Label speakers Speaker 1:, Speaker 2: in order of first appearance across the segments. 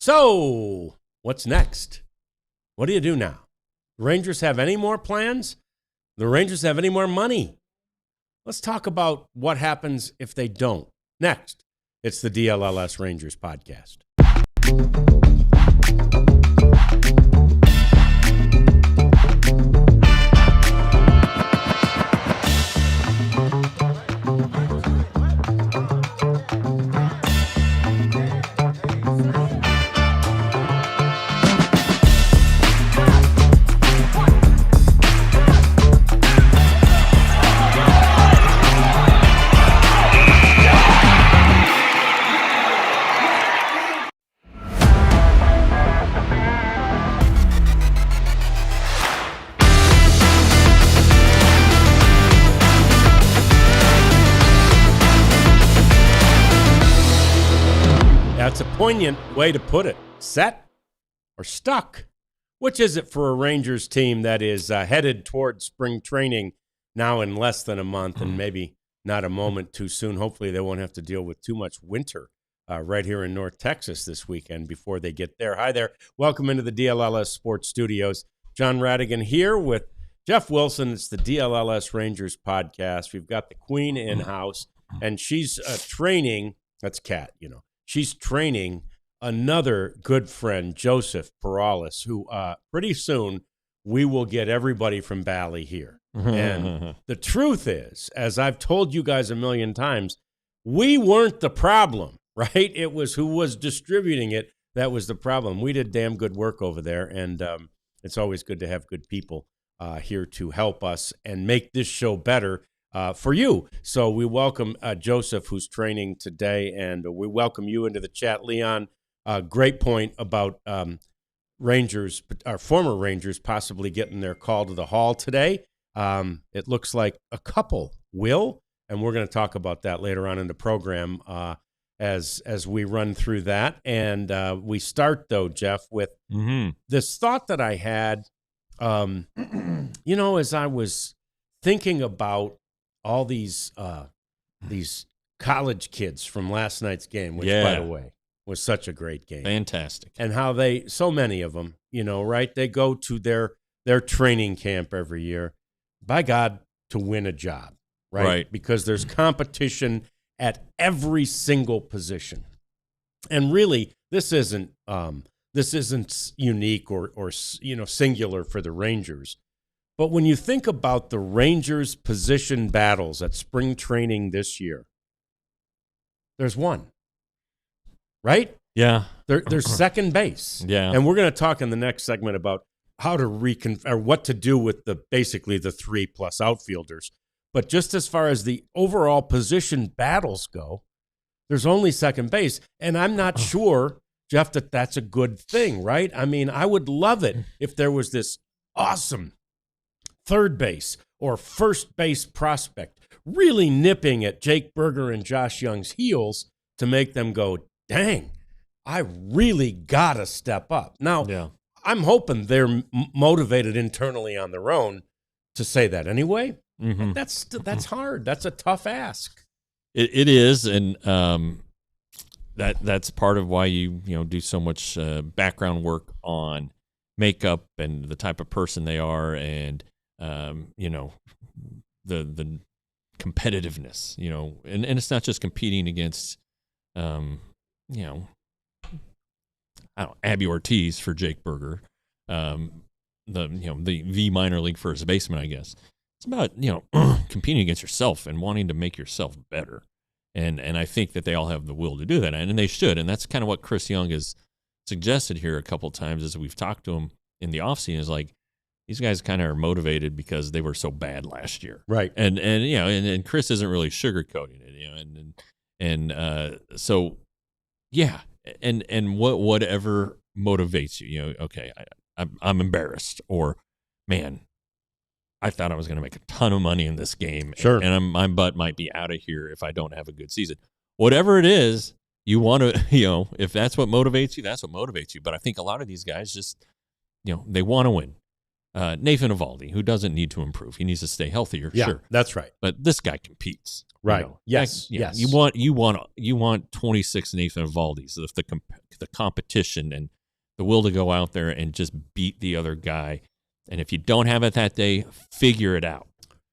Speaker 1: So, what's next? What do you do now? The Rangers have any more plans? The Rangers have any more money? Let's talk about what happens if they don't. Next, it's the DLLS Rangers podcast. That's a poignant way to put it. Set or stuck? Which is it for a Rangers team that is headed towards spring training now in less than a month and maybe not a moment too soon? Hopefully they won't have to deal with too much winter right here in North Texas this weekend before they get there. Hi there. Welcome into the DLLS Sports Studios. John Radigan here with Jeff Wilson. It's the DLLS Rangers podcast. We've got the Queen in-house, and she's training. That's Kat, you know. She's training another good friend, Joseph Perales, who pretty soon we will get everybody from Bally here. And the truth is, as I've told you guys a million times, we weren't the problem, right? It was who was distributing it that was the problem. We did damn good work over there, and it's always good to have good people here to help us and make this show better for you. So we welcome Joseph, who's training today, and we welcome you into the chat. Leon, great point about Rangers, our former Rangers, possibly getting their call to the Hall today. It looks like a couple will, and we're going to talk about that later on in the program as we run through that. And we start, though, Jeff, with this thought that I had, as I was thinking about all these college kids from last night's game, which, by the way, was such a great game.
Speaker 2: Fantastic.
Speaker 1: And how so many of them, right? They go to their training camp every year, by God, to win a job, right? Because there's competition at every single position. And really, this isn't unique or singular for the Rangers. But when you think about the Rangers' position battles at spring training this year, there's one, right?
Speaker 2: Yeah.
Speaker 1: There's second base.
Speaker 2: Yeah.
Speaker 1: And we're going to talk in the next segment about how to or what to do with basically the 3+ outfielders. But just as far as the overall position battles go, there's only second base. And I'm not sure, Jeff, that's a good thing, right? I mean, I would love it if there was this awesome third base or first base prospect really nipping at Jake Berger and Josh Young's heels to make them go, dang, I really got to step up. Now, I'm hoping they're motivated internally on their own to say that anyway. Mm-hmm. That's hard. That's a tough ask.
Speaker 2: It is, and that's part of why you do so much background work on makeup and the type of person they are, and the competitiveness, and it's not just competing against, Abby Ortiz for Jake Berger, the V minor league first baseman, I guess. It's about, competing against yourself and wanting to make yourself better. And I think that they all have the will to do that, and they should. And that's kind of what Chris Young has suggested here a couple of times as we've talked to him in the offseason, is like, these guys kind of are motivated because they were so bad last year.
Speaker 1: Right.
Speaker 2: And Chris isn't really sugarcoating it, so, yeah. And whatever motivates you, okay, I'm embarrassed, or, man, I thought I was going to make a ton of money in this game.
Speaker 1: Sure.
Speaker 2: And my butt might be out of here if I don't have a good season. Whatever it is, you want to, if that's what motivates you, that's what motivates you. But I think a lot of these guys just, they want to win. Nathan Eovaldi, who doesn't need to improve. He needs to stay healthier,
Speaker 1: yeah,
Speaker 2: sure.
Speaker 1: That's right.
Speaker 2: But this guy competes.
Speaker 1: Right.
Speaker 2: You know,
Speaker 1: Yes.
Speaker 2: yeah,
Speaker 1: yes.
Speaker 2: You want 26 Nathan Evaldi's, the competition and the will to go out there and just beat the other guy. And if you don't have it that day, figure it out.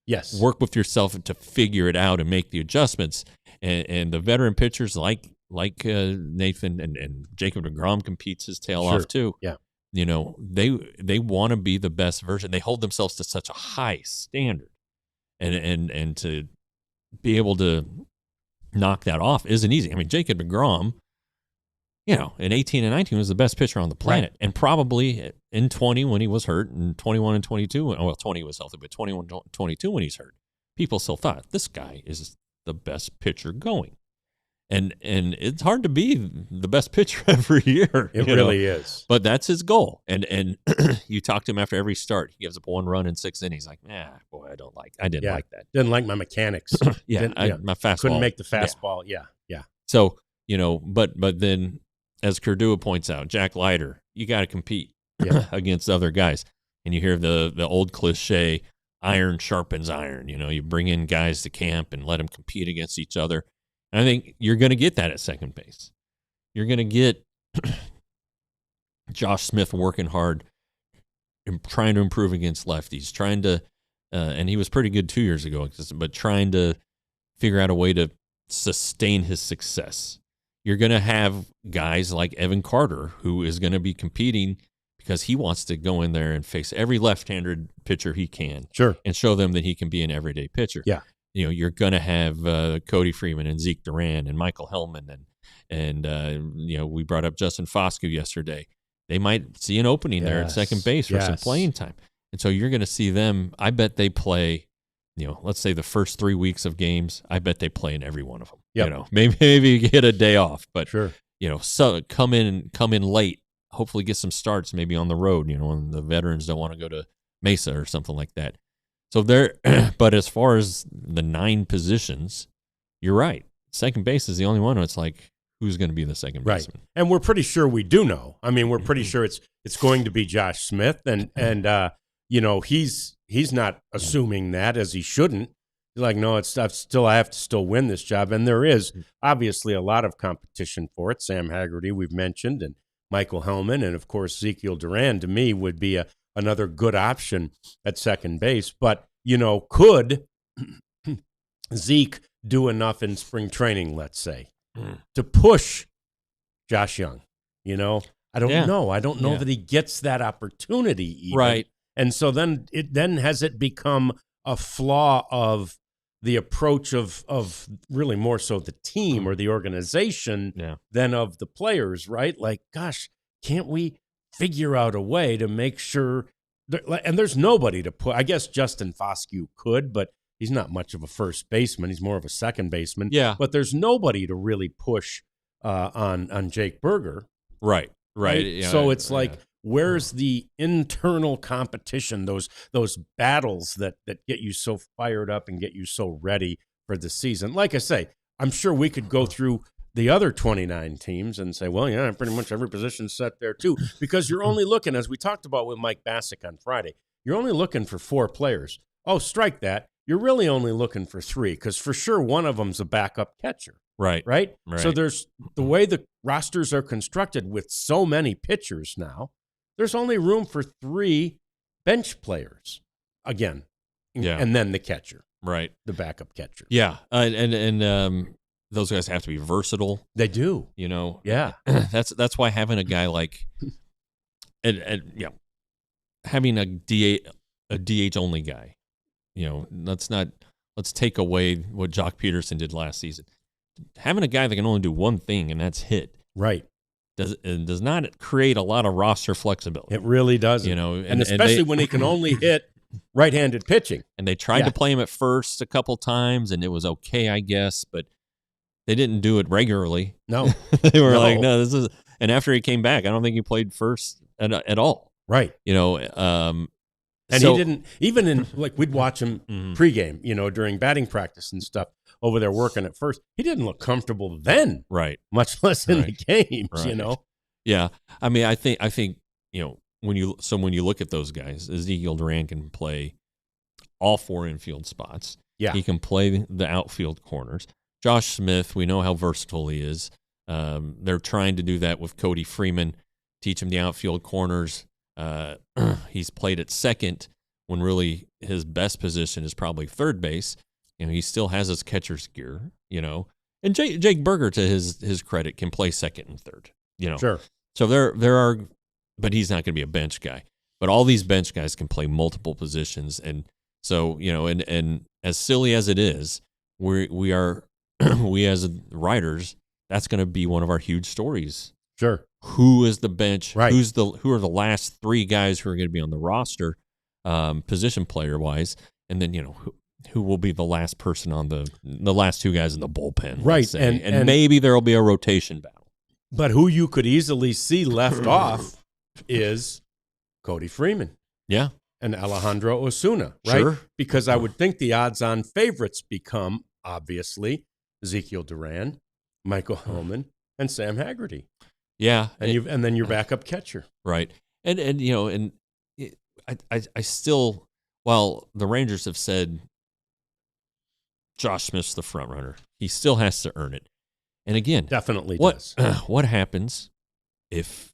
Speaker 1: Yes.
Speaker 2: Work with yourself to figure it out and make the adjustments. And the veteran pitchers like Nathan and Jacob deGrom competes his tail off too.
Speaker 1: Yeah.
Speaker 2: You know, they want to be the best version. They hold themselves to such a high standard. And to be able to knock that off isn't easy. I mean, Jacob deGrom, you know, in 18 and 19 was the best pitcher on the planet. Right. And probably in 20 when he was hurt, and 21 and 22, well, 20 was healthy, but 21, 22 when he's hurt, people still thought this guy is the best pitcher going. And it's hard to be the best pitcher every year.
Speaker 1: It really is.
Speaker 2: But that's his goal. And you talk to him after every start. He gives up 1 run in 6 innings. Like, boy, I didn't like that.
Speaker 1: Didn't like my mechanics.
Speaker 2: My fastball.
Speaker 1: Couldn't make the fastball. Yeah.
Speaker 2: So, you know, but then, as Cordua points out, Jack Leiter, you got to compete against other guys. And you hear the old cliche, iron sharpens iron. You know, you bring in guys to camp and let them compete against each other. And I think you're going to get that at second base. You're going to get Josh Smith working hard and trying to improve against lefties, trying to, and he was pretty good 2 years ago, but trying to figure out a way to sustain his success. You're going to have guys like Evan Carter, who is going to be competing because he wants to go in there and face every left-handed pitcher he can.
Speaker 1: Sure.
Speaker 2: And show them that he can be an everyday pitcher.
Speaker 1: Yeah.
Speaker 2: You know, you're going to have Cody Freeman and Ezequiel Duran and Michael Hellman and you know, we brought up Justin Foscue yesterday. They might see an opening there at second base for some playing time. And so you're going to see them. I bet they play, you know, let's say the first 3 weeks of games, I bet they play in every one of them.
Speaker 1: Yep.
Speaker 2: You know, maybe get a day off, but
Speaker 1: sure.
Speaker 2: You know, so come in late, hopefully get some starts maybe on the road, you know, when the veterans don't want to go to Mesa or something like that. So but as far as the 9 positions, you're right. Second base is the only one where it's like, who's going to be the second baseman?
Speaker 1: And we're pretty sure we do know. I mean, we're pretty sure it's going to be Josh Smith, and you know, he's not assuming that, as he shouldn't. He's like, no, I have to still win this job, and there is obviously a lot of competition for it. Sam Haggerty, we've mentioned, and Michael Hellman, and of course Ezequiel Duran, to me, would be another good option at second base. But, you know, could Zeke do enough in spring training, let's say, to push Josh Young? You know, I don't know. I don't know that he gets that opportunity even.
Speaker 2: Right.
Speaker 1: And so then has it become a flaw of the approach of really more so the team or the organization than of the players, right? Like, gosh, can't we figure out a way to make sure and there's nobody to put. I guess Justin Foscue could, but he's not much of a first baseman. He's more of a second baseman.
Speaker 2: Yeah.
Speaker 1: But there's nobody to really push on Jake Berger.
Speaker 2: Right. Yeah,
Speaker 1: so it's like, where's the internal competition, those battles that get you so fired up and get you so ready for the season? Like I say, I'm sure we could go through the other 29 teams and say, well, yeah, pretty much every position's set there too, because you're only looking, as we talked about with Mike Bassick on Friday, you're only looking for 4 players. Oh, strike that. You're really only looking for 3, because for sure one of them's a backup catcher. Right. So there's the way the rosters are constructed with so many pitchers now, there's only room for 3 bench players again. And then the catcher.
Speaker 2: Right.
Speaker 1: The backup catcher.
Speaker 2: Yeah. And those guys have to be versatile.
Speaker 1: They do.
Speaker 2: You know.
Speaker 1: Yeah.
Speaker 2: That's why having a guy like having a DH only guy. You know, let's take away what Jock Peterson did last season. Having a guy that can only do one thing, and that's hit.
Speaker 1: Right.
Speaker 2: Does not create a lot of roster flexibility.
Speaker 1: It really doesn't.
Speaker 2: You know,
Speaker 1: and especially when he can only hit right-handed pitching.
Speaker 2: And they tried to play him at first a couple times, and it was okay, I guess, but they didn't do it regularly.
Speaker 1: No.
Speaker 2: They were like, no, this is. And after he came back, I don't think he played first at all.
Speaker 1: Right.
Speaker 2: You know,
Speaker 1: and he didn't, even in, like, we'd watch him pregame, you know, during batting practice and stuff over there working at first. He didn't look comfortable then.
Speaker 2: Right.
Speaker 1: Much less in the games, you know?
Speaker 2: Yeah. I mean, I think, you know, when you look at those guys, Ezequiel Duran can play all 4 infield spots.
Speaker 1: Yeah.
Speaker 2: He can play the outfield corners. Josh Smith, we know how versatile he is. They're trying to do that with Cody Freeman, teach him the outfield corners. He's played at second when really his best position is probably third base. He still has his catcher's gear, And Jake Berger, to his credit, can play second and third,
Speaker 1: Sure.
Speaker 2: So there are, but he's not going to be a bench guy. But all these bench guys can play multiple positions, and so and as silly as it is, we are we as writers, that's going to be one of our huge stories.
Speaker 1: Sure.
Speaker 2: Who is the bench?
Speaker 1: Right.
Speaker 2: Who are the last three guys who are going to be on the roster, position player wise, and then who will be the last person on the last two guys in the bullpen,
Speaker 1: right?
Speaker 2: And maybe there will be a rotation battle.
Speaker 1: But who you could easily see left off is Cody Freeman.
Speaker 2: Yeah.
Speaker 1: And Alejandro Osuna, right?
Speaker 2: Sure.
Speaker 1: Because I would think the odds-on favorites become, obviously, Ezequiel Duran, Michael Hillman, and Sam Haggerty.
Speaker 2: Yeah.
Speaker 1: And then your backup catcher.
Speaker 2: Right. And I still, while the Rangers have said Josh Smith's the front runner, he still has to earn it. And again,
Speaker 1: definitely
Speaker 2: does.
Speaker 1: does.
Speaker 2: What happens if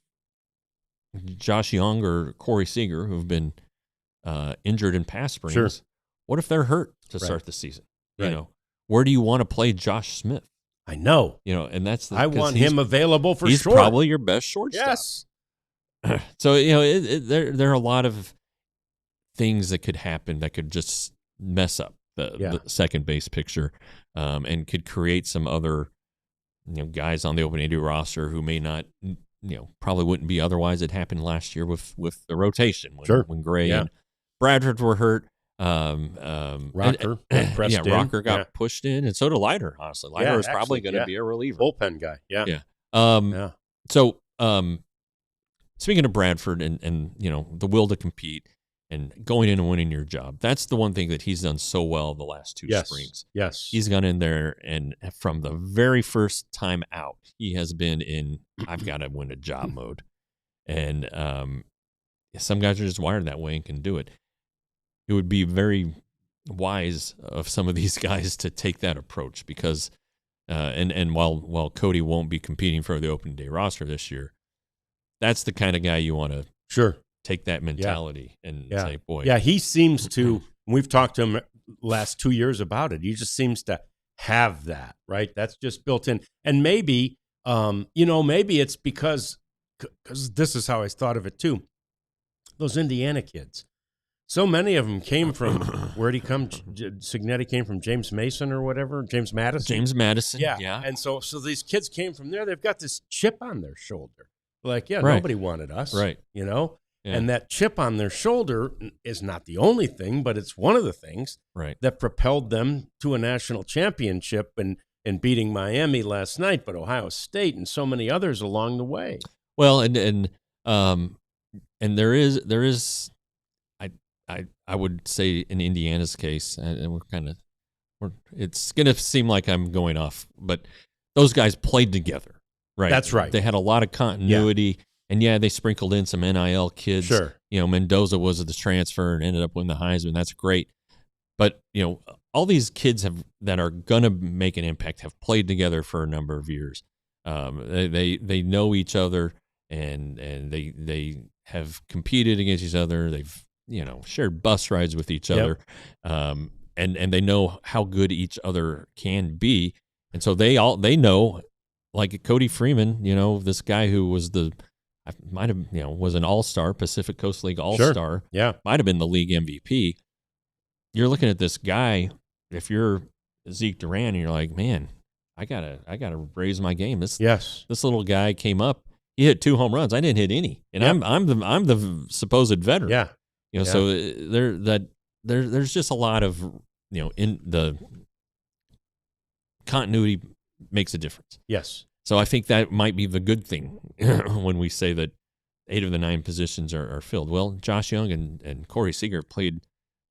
Speaker 2: Josh Young or Corey Seager, who've been injured in past springs,
Speaker 1: Sure.
Speaker 2: what if they're hurt to start the season? Right. Where do you want to play Josh Smith?
Speaker 1: I know.
Speaker 2: And that's
Speaker 1: I want him available for
Speaker 2: he's
Speaker 1: short.
Speaker 2: He's probably your best shortstop.
Speaker 1: Yes.
Speaker 2: So there are a lot of things that could happen that could just mess up the second base picture, and could create some other guys on the opening day roster who may not probably wouldn't be otherwise. It happened last year with the rotation when Gray and Bradford were hurt.
Speaker 1: Rocker
Speaker 2: Rocker got pushed in, and so did Leiter. Honestly, Leiter is probably going to be a reliever,
Speaker 1: bullpen guy.
Speaker 2: So speaking of Bradford and the will to compete and going in and winning your job, that's the one thing that he's done so well the last two springs.
Speaker 1: Yes,
Speaker 2: he's gone in there, and from the very first time out, he has been in I've got to win a job mode, and some guys are just wired that way and can do it. It would be very wise of some of these guys to take that approach because, and while Cody won't be competing for the opening day roster this year, that's the kind of guy you want to take that mentality and say, boy.
Speaker 1: Yeah, he seems to, we've talked to him last 2 years about it. He just seems to have that, right? That's just built in. And maybe, maybe it's because this is how I thought of it too. Those Indiana kids. So many of them came from, where'd he come? Signetti came from James Mason or whatever, James Madison. Yeah. And so these kids came from there. They've got this chip on their shoulder. Like, nobody wanted us.
Speaker 2: Right.
Speaker 1: Yeah. And that chip on their shoulder is not the only thing, but it's one of the things that propelled them to a national championship and beating Miami last night, but Ohio State and so many others along the way.
Speaker 2: Well, and there is I would say in Indiana's case, and it's going to seem like I'm going off, but those guys played together, right?
Speaker 1: That's right.
Speaker 2: They had a lot of continuity, and they sprinkled in some NIL kids.
Speaker 1: Sure.
Speaker 2: Mendoza was at the transfer and ended up winning the Heisman. That's great. But, all these kids that are going to make an impact have played together for a number of years. They know each other, and they have competed against each other. They've shared bus rides with each other, and they know how good each other can be, and so they know, like Cody Freeman, this guy who was was an all-star, Pacific Coast League all-star, might have been the league MVP. You're looking at this guy, if you're Zeke Duran, and you're like, man, I gotta raise my game. This little guy came up, he hit 2 home runs, I didn't hit any, and I'm the supposed veteran. So there's just a lot of, in the continuity makes a difference.
Speaker 1: Yes.
Speaker 2: So I think that might be the good thing when we say that 8 of the 9 positions are filled. Well, Josh Young and Corey Seager played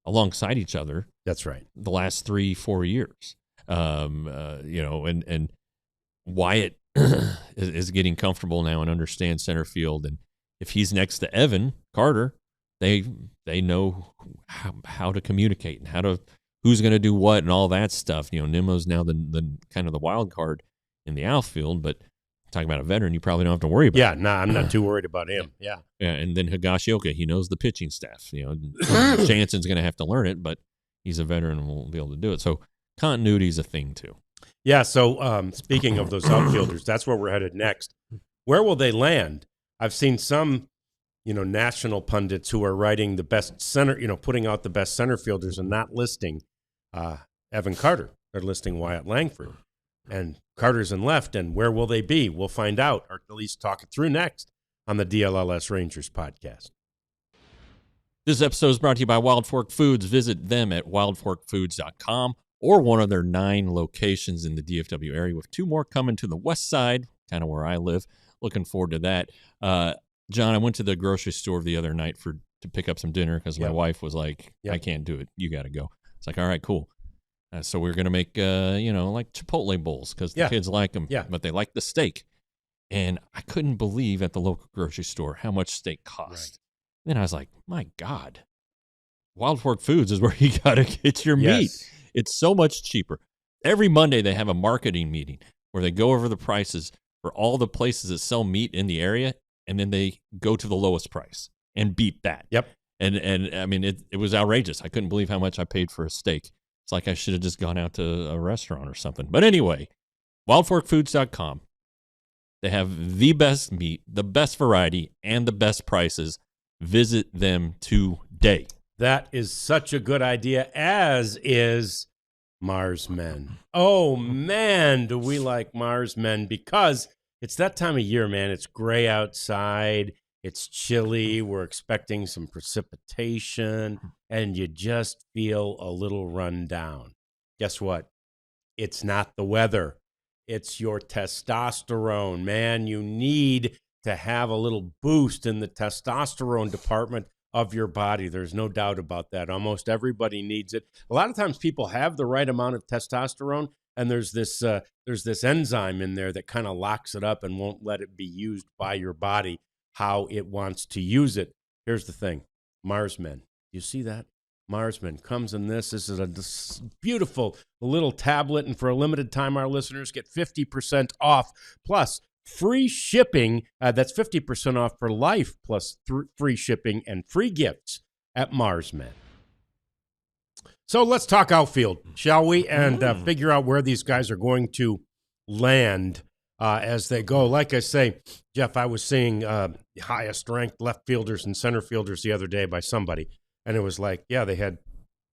Speaker 2: alongside each other.
Speaker 1: That's right.
Speaker 2: The last 3-4 years. And Wyatt is getting comfortable now and understands center field. And if he's next to Evan Carter, they know how to communicate and how to who's going to do what and all that stuff. You know, Nimmo's now the kind of the wild card in the outfield, but talking about a veteran, you probably don't have to worry about.
Speaker 1: Yeah, I'm not too worried about him. Yeah.
Speaker 2: And then Higashioka, he knows the pitching staff. You know, Jansen's going to have to learn it, but he's a veteran and will be able to do it. So continuity is a thing too.
Speaker 1: Yeah. So speaking of those outfielders, that's where we're headed next. Where will they land? I've seen some, national pundits who are writing the best center, putting out the best center fielders and not listing Evan Carter. They're listing Wyatt Langford. And Carter's in left, and where will they be? We'll find out, or at least talk it through next on the DLLS Rangers podcast.
Speaker 2: This episode is brought to you by Wild Fork Foods. Visit them at wildforkfoods.com or one of their 9 locations in the DFW area, with 2 more coming to the west side, kind of where I live. Looking forward to that. John, I went to the grocery store the other night to pick up some dinner because my wife was like, I can't do it. You got to go. It's like, all right, cool. So we're going to make, like Chipotle bowls because the kids like them, but they like the steak. And I couldn't believe at the local grocery store how much steak cost. Right. Then I was like, my God, Wild Fork Foods is where you got to get your meat. It's so much cheaper. Every Monday they have a marketing meeting where they go over the prices for all the places that sell meat in the area, and then they go to the lowest price and beat that. Yep. And I mean, it was outrageous. I couldn't believe how much I paid for a steak. It's like I should have just gone out to a restaurant or something. But anyway, wildforkfoods.com. They have the best meat, the best variety, and the best prices. Visit them today.
Speaker 1: That is such a good idea, as is Mars Men. Oh, man, do we like Mars Men, because it's that time of year, man. It's gray outside. It's chilly. We're expecting some precipitation, and you just feel a little run down. Guess what? It's not the weather. It's your testosterone, man. You need to have a little boost in the testosterone department of your body. There's no doubt about that. Almost everybody needs it. A lot of times people have the right amount of testosterone, and there's this enzyme in there that kind of locks it up and won't let it be used by your body how it wants to use it. Here's the thing. Mars Men. You see that? Mars Men comes in this. This is a beautiful little tablet, and for a limited time, our listeners get 50% off, plus free shipping. That's 50% off for life, plus free shipping and free gifts at Mars Men. So let's talk outfield, shall we? And figure out where these guys are going to land as they go. Like I say, Jeff, I was seeing highest ranked left fielders and center fielders the other day by somebody. And it was like, they had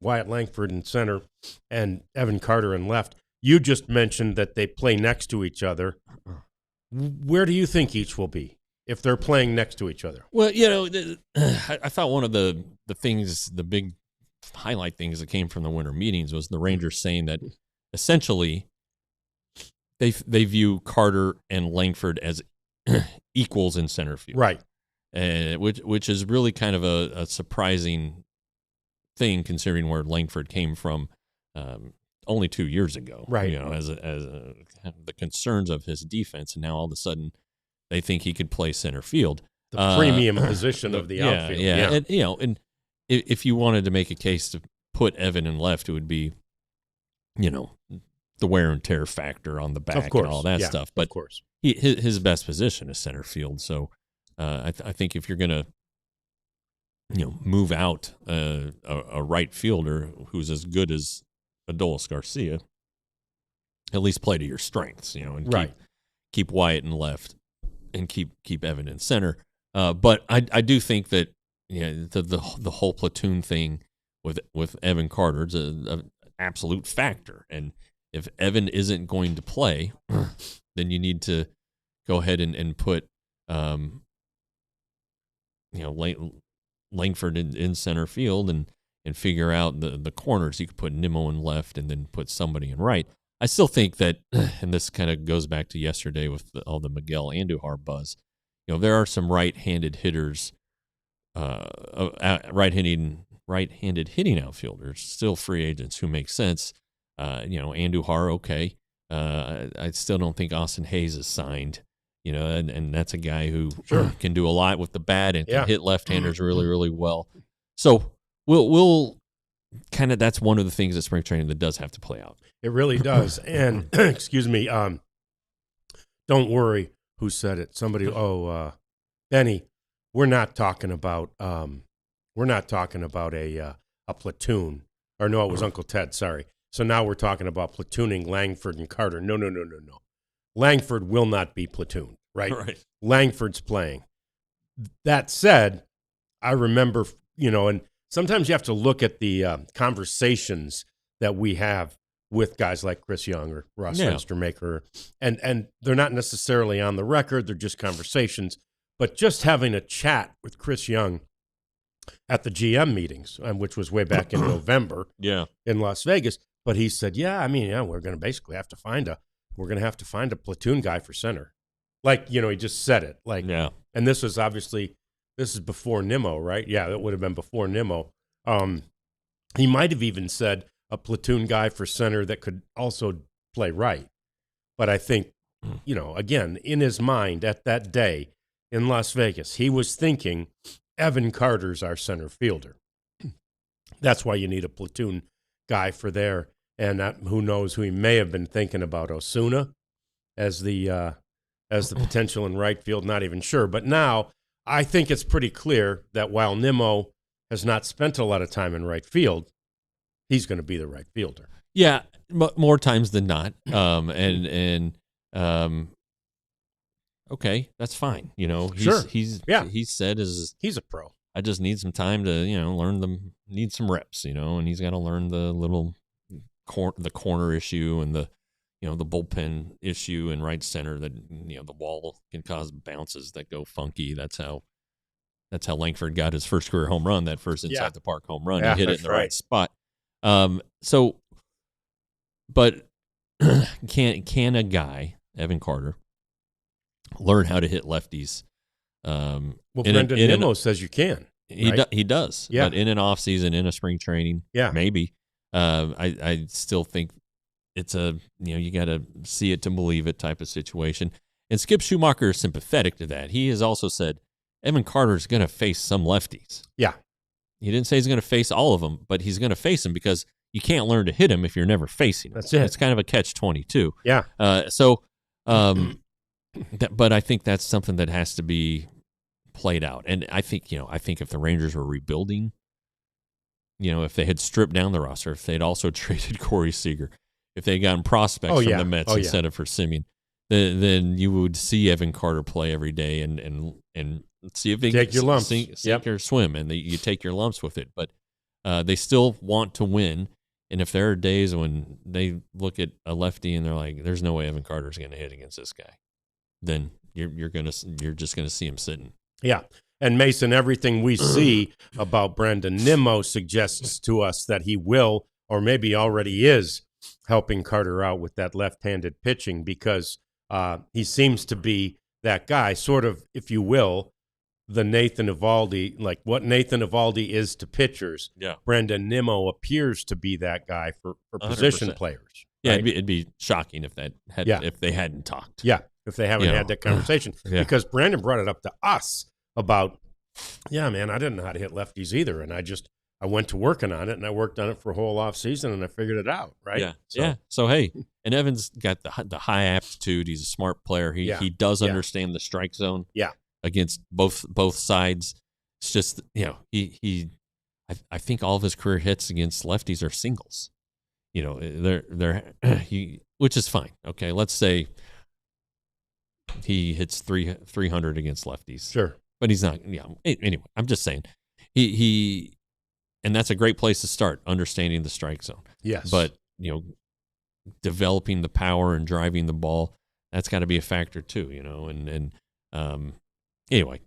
Speaker 1: Wyatt Langford in center and Evan Carter in left. You just mentioned that they play next to each other. Where do you think each will be if they're playing next to each other?
Speaker 2: Well, I thought one of the things, the big highlight things that came from the winter meetings was the Rangers saying that essentially they view Carter and Langford as equals in center field.
Speaker 1: Right.
Speaker 2: Which is really kind of a surprising thing considering where Langford came from only 2 years ago.
Speaker 1: Right.
Speaker 2: As the concerns of his defense, and now all of a sudden they think he could play center field.
Speaker 1: The premium position of the outfield.
Speaker 2: Yeah. And if you wanted to make a case to put Evan in left, it would be, the wear and tear factor on the back and all that stuff. But
Speaker 1: of course,
Speaker 2: his best position is center field. So I think if you're going to, move out a right fielder who's as good as Adolis Garcia, at least play to your strengths, and keep Wyatt in left and keep Evan in center. But I do think that the whole platoon thing with Evan Carter is an absolute factor. And if Evan isn't going to play, then you need to go ahead and put Langford in center field and figure out the corners. You could put Nimmo in left and then put somebody in right. I still think that, and this kind of goes back to yesterday with all the Miguel Andujar buzz, there are some right-handed hitters, right-handed hitting outfilders, still free agents who make sense. Andujar, okay. I still don't think Austin Hayes is signed. And that's a guy who can do a lot with the bat and can hit left-handers really, really well. So we'll kind of that's one of the things at spring training that does have to play out.
Speaker 1: It really does. And excuse me, don't worry who said it. Somebody, Benny, we're not talking about a platoon. Or no, it was Uncle Ted, sorry. So now we're talking about platooning Langford and Carter. No. Langford will not be platooned, right?
Speaker 2: Right.
Speaker 1: Langford's playing. That said, I remember, and sometimes you have to look at the conversations that we have with guys like Chris Young or Ross Fenstermaker, and they're not necessarily on the record. They're just conversations. But just having a chat with Chris Young at the GM meetings, which was way back in November in Las Vegas. But he said, we're going to basically have to find a platoon guy for center. Like, he just said it. And this is before Nimmo, right? Yeah, it would have been before Nimmo. He might have even said a platoon guy for center that could also play right. But I think, again, in his mind at that day in Las Vegas, he was thinking Evan Carter's our center fielder. That's why you need a platoon guy for there. And who knows who he may have been thinking about, Osuna as the potential in right field, not even sure. But now I think it's pretty clear that while Nimmo has not spent a lot of time in right field, he's going to be the right fielder.
Speaker 2: Yeah, more times than not. Okay, that's fine. He's said he's a pro. I just need some time to need some reps. And he's got to learn the little the corner issue and the bullpen issue in right center that the wall can cause bounces that go funky. That's how Langford got his first career home run, that first inside the park home run. He hit it in the right spot. But can a guy, Evan Carter, learn how to hit lefties?
Speaker 1: Brendan Nimmo says you can.
Speaker 2: He does.
Speaker 1: Yeah.
Speaker 2: But in an off season, in a spring training, maybe. I still think it's you got to see it to believe it type of situation. And Skip Schumacher is sympathetic to that. He has also said Evan Carter's going to face some lefties. Yeah. He didn't say he's going to face all of them, but he's going to face them because you can't learn to hit him if you're never facing him.
Speaker 1: That's it.
Speaker 2: It's kind of a catch-22.
Speaker 1: Yeah.
Speaker 2: But I think that's something that has to be played out. And I think if the Rangers were rebuilding, if they had stripped down the roster, if they'd also traded Corey Seager, if they had gotten prospects from the Mets instead of for Simeon, then you would see Evan Carter play every day and see if they
Speaker 1: take your lumps,
Speaker 2: sink or swim, and you take your lumps with it. But they still want to win. And if there are days when they look at a lefty and they're like, "There's no way Evan Carter's going to hit against this guy," then you're just gonna see him sitting. Yeah.
Speaker 1: And Mason, everything we see about Brandon Nimmo suggests to us that he will, or maybe already is, helping Carter out with that left-handed pitching because he seems to be that guy, sort of, if you will, the Nathan Eovaldi, like what Nathan Eovaldi is to pitchers.
Speaker 2: Yeah.
Speaker 1: Brandon Nimmo appears to be that guy for position
Speaker 2: 100%.
Speaker 1: Players.
Speaker 2: Yeah,
Speaker 1: right?
Speaker 2: it'd be shocking if if they hadn't talked.
Speaker 1: Yeah, if they haven't had that conversation. Because Brandon brought it up to us about, man, I didn't know how to hit lefties either. And I went to working on it, and I worked on it for a whole off season, and I figured it out, right?
Speaker 2: Yeah. So, hey, and Evan's got the high aptitude. He's a smart player. He does understand the strike zone.
Speaker 1: Yeah.
Speaker 2: Against both sides. It's just, I think all of his career hits against lefties are singles. Which is fine. Okay, let's say he hits 300 against lefties.
Speaker 1: Sure.
Speaker 2: But he's not, anyway, I'm just saying. And that's a great place to start, understanding the strike zone.
Speaker 1: Yes.
Speaker 2: But, developing the power and driving the ball, that's got to be a factor too, anyway,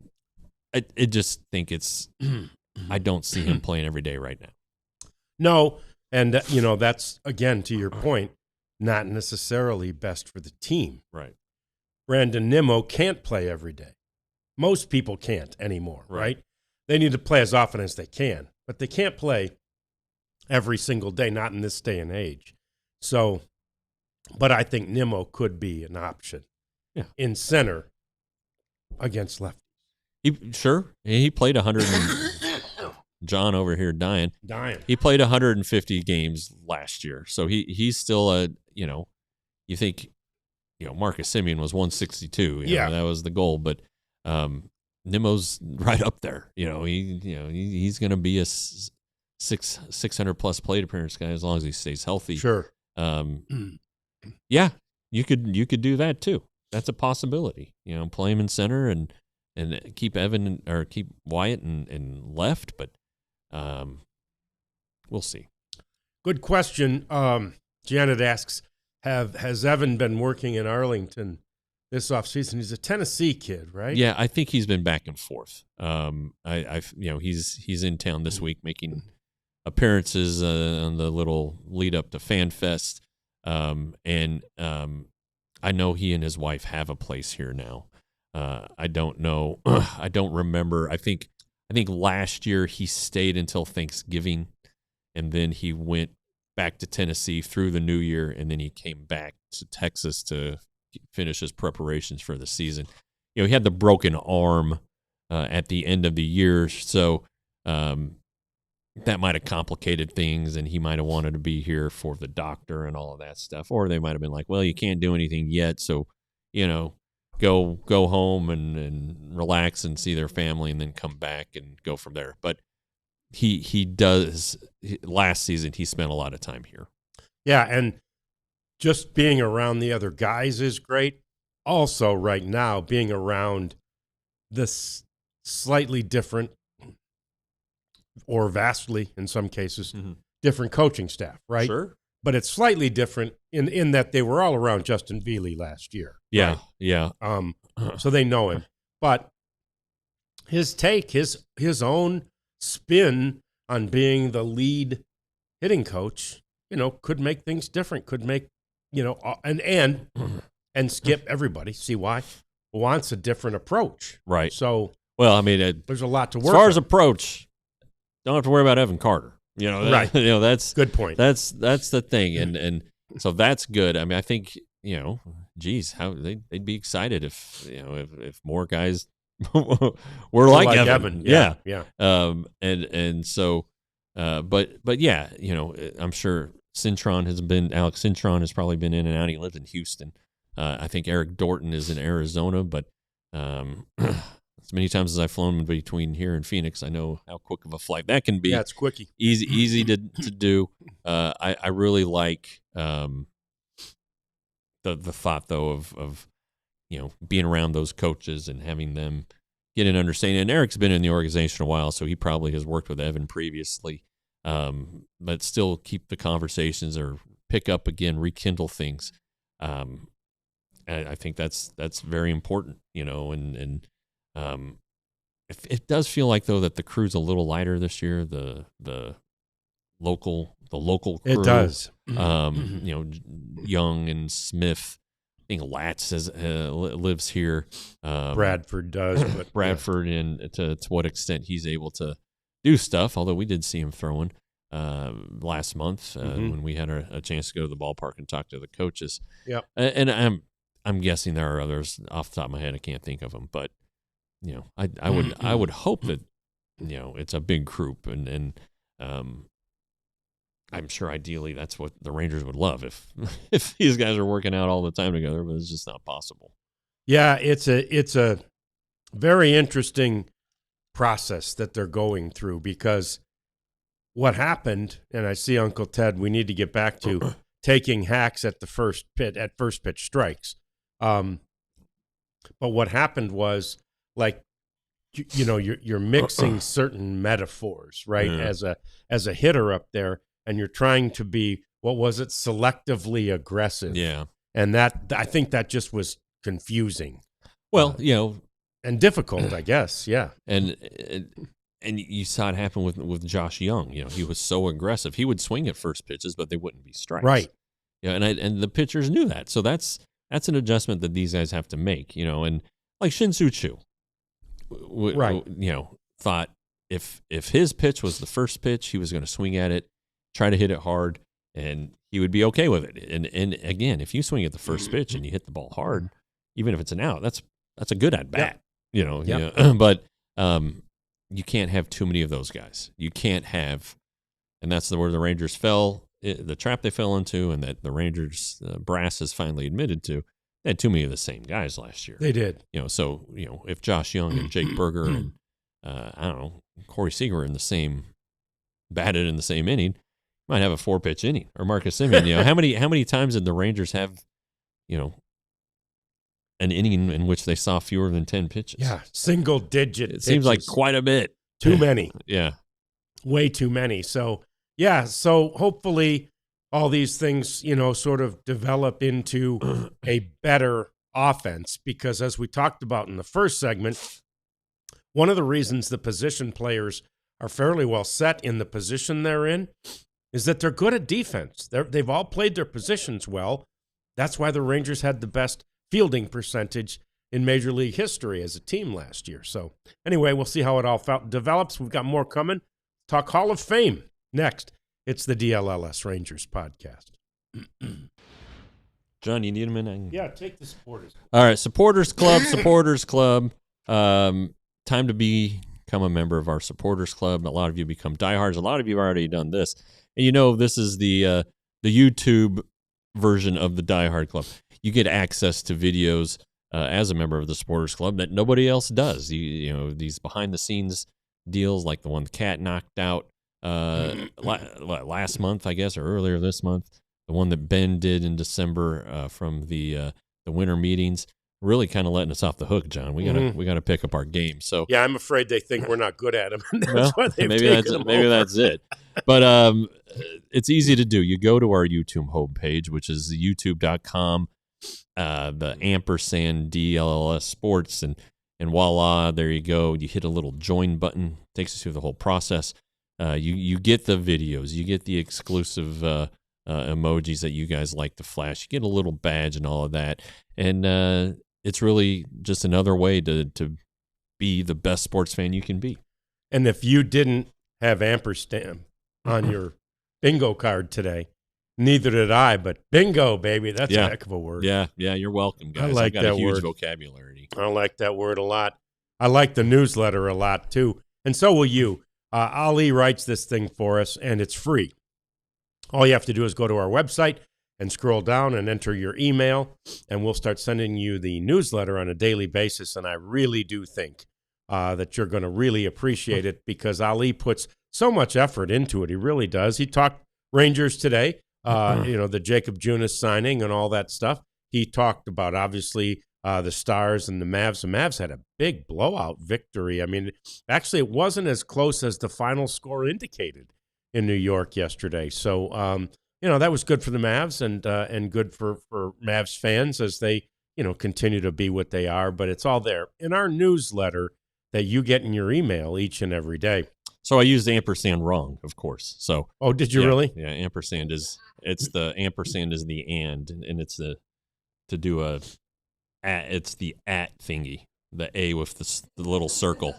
Speaker 2: I just think I don't see him playing every day right now.
Speaker 1: No, and, that's, again, to your point, not necessarily best for the team.
Speaker 2: Right.
Speaker 1: Brandon Nimmo can't play every day. Most people can't anymore, right? They need to play as often as they can, but they can't play every single day, not in this day and age. So, but I think Nimmo could be an option in center against lefties.
Speaker 2: He played 100 John over here dying. He played 150 games last year, so he's still a you think Marcus Simeon was 162. That was the goal, but Nimmo's right up there. He's going to be a 600 plus plate appearance guy as long as he stays healthy.
Speaker 1: Sure.
Speaker 2: Yeah, you could do that too. That's a possibility. Play him in center and keep Evan or keep Wyatt and left, but we'll see.
Speaker 1: Good question. Janet asks, has Evan been working in Arlington this offseason? He's a Tennessee kid, right?
Speaker 2: Yeah, I think he's been back and forth. He's in town this week making appearances on the little lead up to Fan Fest, and I know he and his wife have a place here now. I don't know. I don't remember. I think last year he stayed until Thanksgiving, and then he went back to Tennessee through the new year, and then he came back to Texas to finish his preparations for the season. He had the broken arm at the end of the year, so that might have complicated things, and he might have wanted to be here for the doctor and all of that stuff. Or they might have been like, well, you can't do anything yet, so go home and relax and see their family and then come back and go from there. But last season he spent a lot of time here.
Speaker 1: Yeah, and just being around the other guys is great. Also, right now, being around this slightly different, or vastly, in some cases, different coaching staff, right?
Speaker 2: Sure.
Speaker 1: But it's slightly different in that they were all around Justin Veely last year.
Speaker 2: Yeah,
Speaker 1: right?
Speaker 2: yeah.
Speaker 1: So they know him. But his take, his own spin on being the lead hitting coach, could make things different, could make, and skip everybody. See why? Wants a different approach.
Speaker 2: Right.
Speaker 1: So,
Speaker 2: well, I mean,
Speaker 1: there's a lot to work
Speaker 2: as far
Speaker 1: on.
Speaker 2: As approach, don't have to worry about Evan Carter.
Speaker 1: Right.
Speaker 2: That's
Speaker 1: good point.
Speaker 2: That's the thing. And so that's good. I mean, I think, geez, how they'd be excited if more guys were like Evan.
Speaker 1: Yeah.
Speaker 2: And so, but yeah, I'm sure Alex Cintron has probably been in and out. He lived in Houston. I think Eric Dorton is in Arizona, but as many times as I've flown between here and Phoenix, I know how quick of a flight that can be.
Speaker 1: Yeah, it's quickie.
Speaker 2: Easy to do. I really like the thought though of being around those coaches and having them get an understanding. And Eric's been in the organization a while, so he probably has worked with Evan previously. But still keep the conversations or pick up again, rekindle things. I think that's very important, and it does feel like though that the crew's a little lighter this year. The local crew.
Speaker 1: It does.
Speaker 2: Young and Smith. I think Latz lives here.
Speaker 1: Bradford does, but
Speaker 2: Bradford, and to what extent he's able to do stuff. Although we did see him throwing last month when we had a chance to go to the ballpark and talk to the coaches.
Speaker 1: Yeah,
Speaker 2: and I'm guessing there are others off the top of my head. I can't think of them, but I would hope that it's a big group, and I'm sure ideally that's what the Rangers would love if these guys are working out all the time together, but it's just not possible.
Speaker 1: Yeah, it's a very interesting process that they're going through, because what happened, and I see Uncle Ted, we need to get back to taking hacks at first pitch strikes. But what happened was, like, you're mixing certain metaphors, right?
Speaker 2: Yeah.
Speaker 1: As a hitter up there, and you're trying to be, what was it, selectively aggressive.
Speaker 2: Yeah.
Speaker 1: And that, I think that just was confusing.
Speaker 2: Well,
Speaker 1: and difficult, I guess. Yeah.
Speaker 2: And you saw it happen with Josh Young. He was so aggressive. He would swing at first pitches, but they wouldn't be strikes.
Speaker 1: Right.
Speaker 2: And the pitchers knew that. So that's an adjustment that these guys have to make, and like Shin-Soo Choo,
Speaker 1: right.
Speaker 2: Thought if his pitch was the first pitch, he was going to swing at it, try to hit it hard, and he would be okay with it. And again, if you swing at the first pitch and you hit the ball hard, even if it's an out, that's a good at bat.
Speaker 1: Yep.
Speaker 2: But you can't have too many of those guys. You can't have, and that's where the Rangers fell, the trap they fell into, and that the Rangers brass has finally admitted to. They had too many of the same guys last year.
Speaker 1: They did.
Speaker 2: So if Josh Young and Jake Berger and I don't know, Corey Seager are batted in the same inning, might have a 4-pitch inning. Or Marcus Semien. How many times did the Rangers have, an inning in which they saw fewer than 10 pitches?
Speaker 1: Yeah, single digit.
Speaker 2: It seems like quite a bit.
Speaker 1: Too many.
Speaker 2: Yeah.
Speaker 1: Way too many. So, yeah, hopefully all these things, sort of develop into a better offense, because as we talked about in the first segment, one of the reasons the position players are fairly well set in the position they're in is that they're good at defense. They've all played their positions well. That's why the Rangers had the best fielding percentage in Major League history as a team last year. So anyway, we'll see how it all develops. We've got more coming. Talk Hall of Fame next. It's the DLLS Rangers podcast.
Speaker 2: John, you need a minute?
Speaker 1: Yeah, take the supporters.
Speaker 2: All right, Supporters Club. Time to become a member of our Supporters Club. A lot of you become diehards. A lot of you have already done this. And this is the YouTube version of the Diehard Club. You get access to videos as a member of the Supporters Club that nobody else does. These behind-the-scenes deals like the one the Cat knocked out last month, I guess, or earlier this month. The one that Ben did in December from the winter meetings. Really kind of letting us off the hook, John. We gotta pick up our game. So
Speaker 1: yeah, I'm afraid they think we're not good at them. That's why they've
Speaker 2: maybe that's it. But it's easy to do. You go to our YouTube homepage, which is youtube.com, the ampersand DLLS Sports, and voila, there you go. You hit a little join button, takes you through the whole process. You get the videos, you get the exclusive emojis that you guys like to flash. You get a little badge and all of that, and it's really just another way to be the best sports fan you can be.
Speaker 1: And if you didn't have ampersand on your bingo card today, neither did I, but bingo, baby, that's a heck of a word.
Speaker 2: Yeah, you're welcome, guys.
Speaker 1: I
Speaker 2: got
Speaker 1: that
Speaker 2: a huge
Speaker 1: word.
Speaker 2: vocabulary.
Speaker 1: I like that word a lot. I like the newsletter a lot, too. And so will you. Ali writes this thing for us, and it's free. All you have to do is go to our website and scroll down and enter your email, and we'll start sending you the newsletter on a daily basis. And I really do think that you're going to really appreciate it, because Ali puts so much effort into it. He really does. He talked Rangers today, the Jacob Junis signing and all that stuff. He talked about, obviously, the Stars and the Mavs. The Mavs had a big blowout victory. I mean, actually, it wasn't as close as the final score indicated in New York yesterday. So, that was good for the Mavs and good for Mavs fans as they, continue to be what they are. But it's all there in our newsletter that you get in your email each and every day.
Speaker 2: So I used ampersand wrong, of course. So
Speaker 1: did you really?
Speaker 2: Yeah, ampersand is the and it's it's the at thingy, the A with the little circle.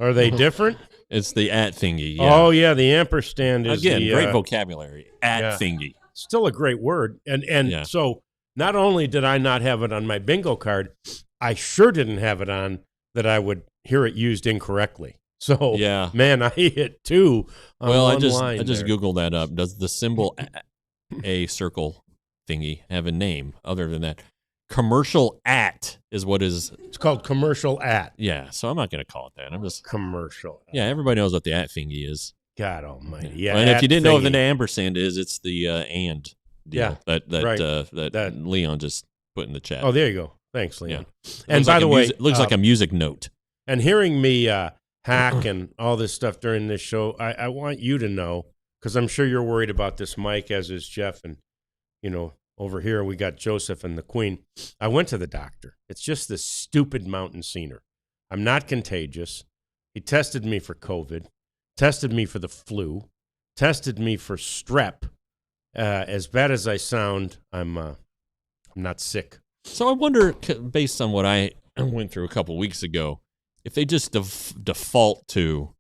Speaker 1: Are they different?
Speaker 2: It's the at thingy. Yeah.
Speaker 1: Oh yeah, the ampersand is
Speaker 2: again great vocabulary. At thingy,
Speaker 1: still a great word. And so not only did I not have it on my bingo card, I sure didn't have it on that I would hear it used incorrectly. So man, I hit 2 on one line.
Speaker 2: I just Googled that up. Does the symbol a circle thingy have a name other than that? Commercial at is what is.
Speaker 1: It's called commercial at.
Speaker 2: Yeah, so I'm not going to call it that. I'm just
Speaker 1: commercial.
Speaker 2: Yeah, everybody knows what the at thingy is.
Speaker 1: God almighty. Yeah.
Speaker 2: And if you didn't know what the ampersand is, it's the and deal that Leon just put in the chat.
Speaker 1: Oh, there you go. Thanks, Leon.
Speaker 2: Yeah.
Speaker 1: And by the way,
Speaker 2: it looks like a music note.
Speaker 1: And hearing me hack and all this stuff during this show, I want you to know, because I'm sure you're worried about this mic, as is Jeff, and over here we got Joseph and the Queen. I went to the doctor. It's just this stupid mountain scenery. I'm not contagious. He tested me for COVID, tested me for the flu, tested me for strep. As bad as I sound, I'm not sick.
Speaker 2: So I wonder, based on what I went through a couple weeks ago, if they just default to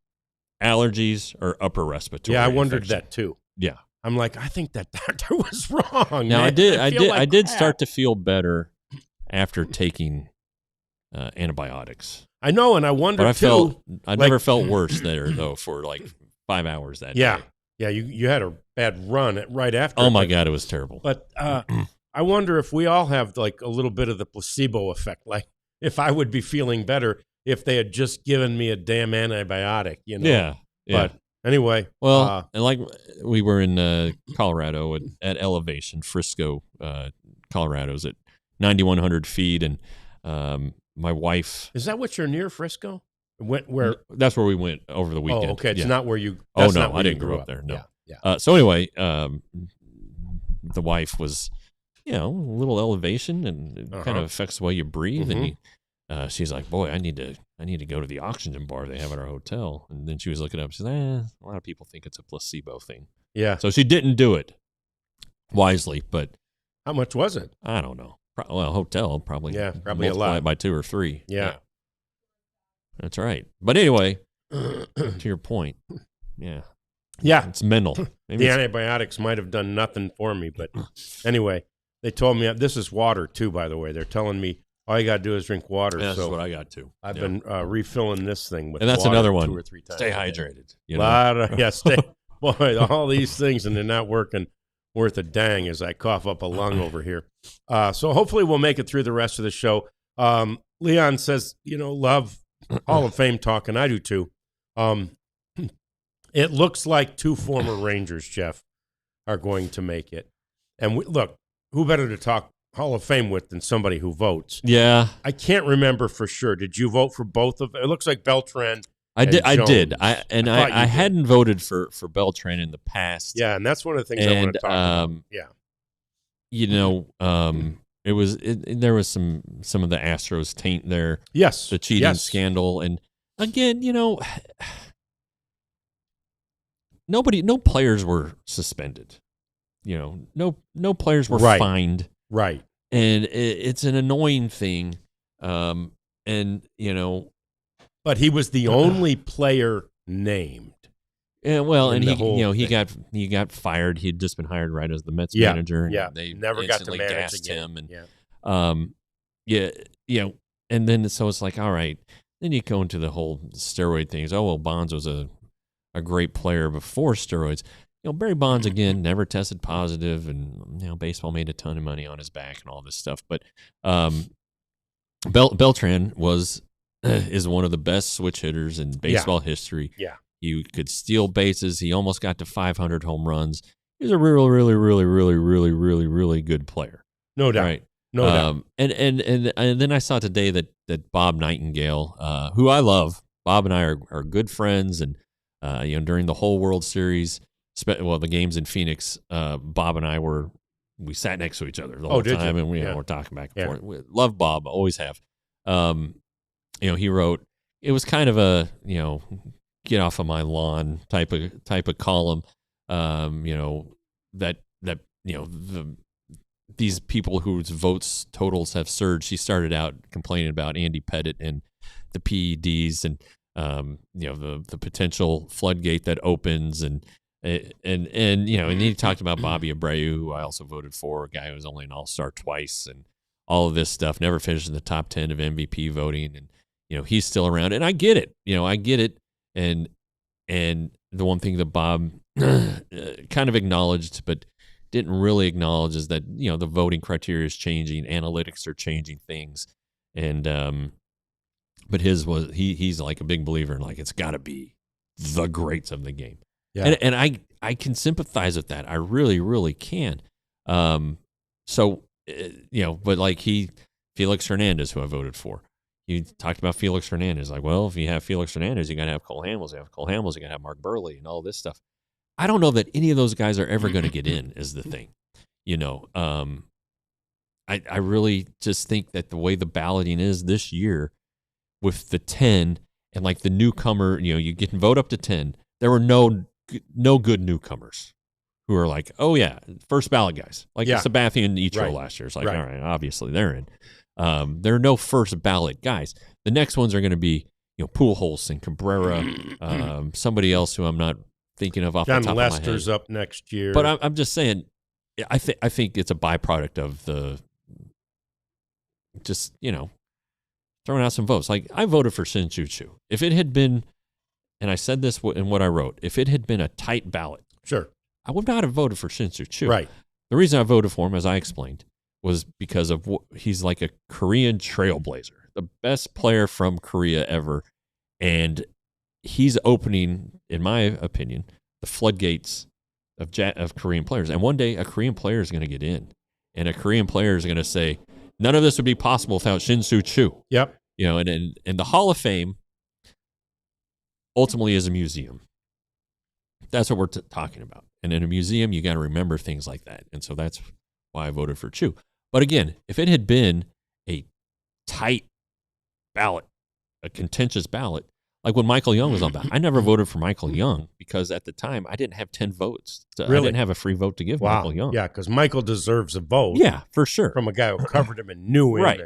Speaker 2: allergies or upper respiratory.
Speaker 1: Yeah, I wondered that too.
Speaker 2: Yeah.
Speaker 1: I'm like, I think that doctor was wrong.
Speaker 2: Now,
Speaker 1: man.
Speaker 2: I did start to feel better after taking antibiotics.
Speaker 1: I know, and I wonder too.
Speaker 2: I never felt worse there though for like 5 hours that day.
Speaker 1: Yeah, you had a bad run right after.
Speaker 2: Oh my God, it was terrible.
Speaker 1: But I wonder if we all have like a little bit of the placebo effect. Like if I would be feeling better if they had just given me a damn antibiotic, you know?
Speaker 2: Yeah.
Speaker 1: But anyway.
Speaker 2: Well, and like we were in Colorado at elevation, Frisco, Colorado's at 9,100 feet. And my wife.
Speaker 1: Is that what you're near, Frisco? Where?
Speaker 2: That's where we went over the weekend.
Speaker 1: Oh, okay. It's not where you.
Speaker 2: Oh, no, I didn't grow up there. No.
Speaker 1: Yeah.
Speaker 2: So anyway, the wife was, a little elevation, and it kind of affects the way you breathe.
Speaker 1: Mm-hmm.
Speaker 2: And she's like, "Boy, I need to go to the oxygen bar they have at our hotel." And then she was looking up. She's like, "A lot of people think it's a placebo thing."
Speaker 1: Yeah.
Speaker 2: So she didn't do it wisely, but
Speaker 1: how much was it?
Speaker 2: I don't know. Hotel probably.
Speaker 1: Yeah, probably a lot.
Speaker 2: By 2 or 3.
Speaker 1: Yeah.
Speaker 2: That's right. But anyway, to your point, yeah.
Speaker 1: Yeah.
Speaker 2: It's mental.
Speaker 1: The antibiotics might have done nothing for me, but anyway, they told me, this is water too, by the way. They're telling me all you got to do is drink water.
Speaker 2: That's what I got too.
Speaker 1: I've been refilling this thing with
Speaker 2: water. And that's
Speaker 1: water
Speaker 2: another one.
Speaker 1: 2 or 3 times.
Speaker 2: Stay hydrated.
Speaker 1: Boy, all these things, and they're not working worth a dang as I cough up a lung over here. So hopefully we'll make it through the rest of the show. Leon says, love Hall of Fame talk, and I do too. It looks like 2 former Rangers, Jeff, are going to make it. And look, who better to talk Hall of Fame with than somebody who votes?
Speaker 2: Yeah.
Speaker 1: I can't remember for sure. Did you vote for both of them? It looks like Beltran.
Speaker 2: I did.
Speaker 1: Jones.
Speaker 2: I hadn't voted for Beltran in the past.
Speaker 1: Yeah, and that's one of the things I want to talk about. Yeah.
Speaker 2: It was there was some of the Astros taint there.
Speaker 1: Yes.
Speaker 2: The cheating scandal. And again, no players were suspended. No players were fined.
Speaker 1: Right.
Speaker 2: And it's an annoying thing.
Speaker 1: But he was the only player named.
Speaker 2: Yeah, well, and he got fired. He had just been hired right as the Mets manager. And they
Speaker 1: never got to manage
Speaker 2: gassed
Speaker 1: again.
Speaker 2: him. And and then so it's like, all right. Then you go into the whole steroid things. Oh well, Bonds was a great player before steroids. Barry Bonds again never tested positive, and baseball made a ton of money on his back and all this stuff. But Beltran is one of the best switch hitters in baseball history.
Speaker 1: Yeah.
Speaker 2: You could steal bases. He almost got to 500 home runs. He's a really, really, really, really, really, really, really good player.
Speaker 1: No doubt.
Speaker 2: Right.
Speaker 1: No doubt.
Speaker 2: And then I saw today that Bob Nightingale, who I love, Bob and I are good friends, and during the whole World Series, the games in Phoenix, Bob and I we sat next to each other the whole time, and we're talking back and forth. We love Bob, always have. He wrote, it was kind of a get off of my lawn type of column. These people whose votes totals have surged. He started out complaining about Andy Pettitte and the PEDs, and the potential floodgate that opens, and he talked about Bobby Abreu, who I also voted for, a guy who was only an All-Star twice, and all of this stuff, never finished in the top 10 of MVP voting, and he's still around, and I get it. I get it, and the one thing that Bob kind of acknowledged, but didn't really acknowledge, is that the voting criteria is changing, analytics are changing things, and but his was he's like a big believer in, like, it's got to be the greats of the game. Yeah. And I can sympathize with that. I really, really can. But like Felix Hernandez, who I voted for, you talked about Felix Hernandez. Like, well, if you have Felix Hernandez, you got to have Cole Hamels. You have Cole Hamels, you got to have Mark Burley and all this stuff. I don't know that any of those guys are ever going to get in, is the thing. I really just think that the way the balloting is this year with the 10 and like the newcomer, you can vote up to 10. There were no good newcomers who are like, oh yeah, first ballot guys, like Sabathia and Ichiro last year. It's like, all right, obviously they're in. There are no first ballot guys. The next ones are going to be, Pujols and Cabrera, somebody else who I'm not thinking of off the top of my head.
Speaker 1: John Lester's up next year.
Speaker 2: But I'm just saying, I think it's a byproduct of the, just, throwing out some votes. Like, I voted for Shin-Soo Choo. If it had been, and I said this in what I wrote, if it had been a tight ballot,
Speaker 1: sure,
Speaker 2: I would not have voted for Shin-Soo Choo.
Speaker 1: Right.
Speaker 2: The reason I voted for him, as I explained, was because of he's like a Korean trailblazer, the best player from Korea ever. And he's opening, in my opinion, the floodgates of Korean players. And one day, a Korean player is going to get in, and a Korean player is going to say, none of this would be possible without Shin-Soo Choo.
Speaker 1: Yep.
Speaker 2: You know, and the Hall of Fame ultimately is a museum. That's what we're talking about. And in a museum, you got to remember things like that. And so that's why I voted for Choo. But again, if it had been a tight ballot, a contentious ballot, like when Michael Young was on ballot, I never voted for Michael Young because at the time I didn't have 10 votes.
Speaker 1: Really?
Speaker 2: I didn't have a free vote to give Michael Young.
Speaker 1: Yeah, because Michael deserves a vote.
Speaker 2: Yeah, for sure.
Speaker 1: From a guy who covered him and knew him.
Speaker 2: Right.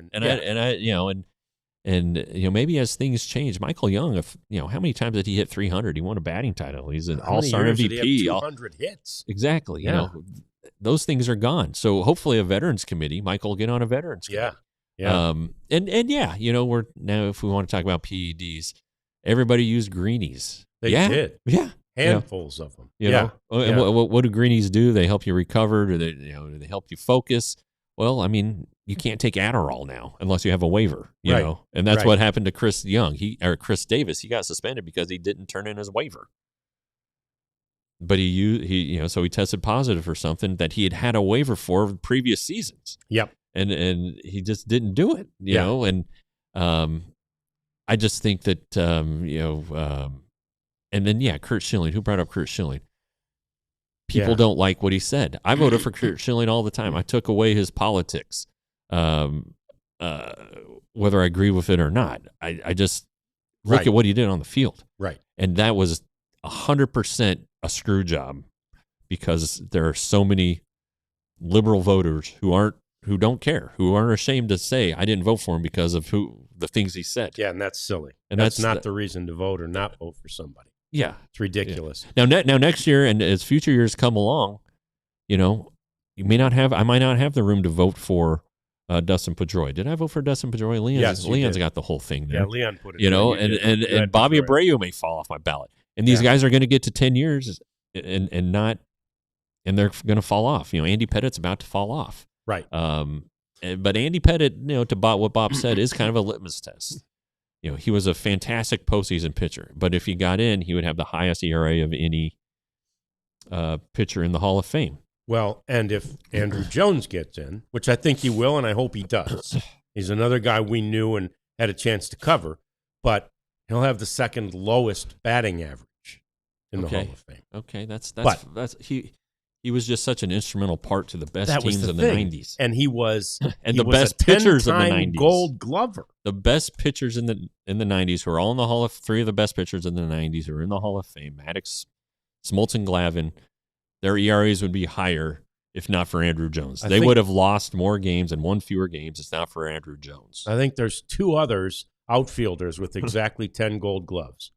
Speaker 1: And
Speaker 2: maybe as things change, Michael Young, how many times did he hit 300? He won a batting title. He's an all-star MVP.
Speaker 1: Did he have 200 hits.
Speaker 2: Exactly.
Speaker 1: Yeah.
Speaker 2: Those things are gone. So hopefully a veterans committee, Michael will get on a veterans committee.
Speaker 1: Yeah.
Speaker 2: We're now, if we want to talk about PEDs, everybody used greenies.
Speaker 1: They did.
Speaker 2: Yeah.
Speaker 1: Handfuls of them.
Speaker 2: And what do greenies do? They help you recover. Do they help you focus? Well, I mean, you can't take Adderall now unless you have a waiver, you know, and that's what happened to Chris Davis. He got suspended because he didn't turn in his waiver. But he tested positive for something that he had had a waiver for previous seasons.
Speaker 1: Yep.
Speaker 2: And he just didn't do it, you know, and I just think that, and then, Curt Schilling, who brought up Curt Schilling? People don't like what he said. I voted for Curt Schilling all the time. I took away his politics, whether I agree with it or not. I just look at what he did on the field.
Speaker 1: Right.
Speaker 2: And that was 100% a screw job because there are so many liberal voters who don't care, who aren't ashamed to say, I didn't vote for him because of the things he said.
Speaker 1: Yeah, and that's silly. And that's not the reason to vote or not vote for somebody.
Speaker 2: Yeah.
Speaker 1: It's ridiculous.
Speaker 2: Yeah. Now next year, and as future years come along, I might not have the room to vote for Dustin Pedroia. Did I vote for Dustin Pedroia? Leon's got the whole thing there.
Speaker 1: Yeah, Leon put it.
Speaker 2: And Bobby Abreu may fall off my ballot. And these guys are going to get to 10 years and they're going to fall off. Andy Pettit's about to fall off.
Speaker 1: Right.
Speaker 2: But Andy Pettit, to what Bob said, is kind of a litmus test. He was a fantastic postseason pitcher, but if he got in, he would have the highest ERA of any pitcher in the Hall of Fame.
Speaker 1: Well, and if Andrew Jones gets in, which I think he will, and I hope he does, he's another guy we knew and had a chance to cover, but he'll have the second lowest batting average in the Hall of Fame.
Speaker 2: Okay, that's he was just such an instrumental part to the best teams in the 90s.
Speaker 1: And he was
Speaker 2: the best pitchers of the 90s.
Speaker 1: Gold Glover.
Speaker 2: The best pitchers in the 90s who are all in the Hall of three of the best pitchers in the 90s who are in the Hall of Fame. Maddox, Smoltz, and Glavine. Their ERAs would be higher if not for Andrew Jones. They would have lost more games and won fewer games if not for Andrew Jones.
Speaker 1: I think there's two others outfielders with exactly 10 Gold Gloves.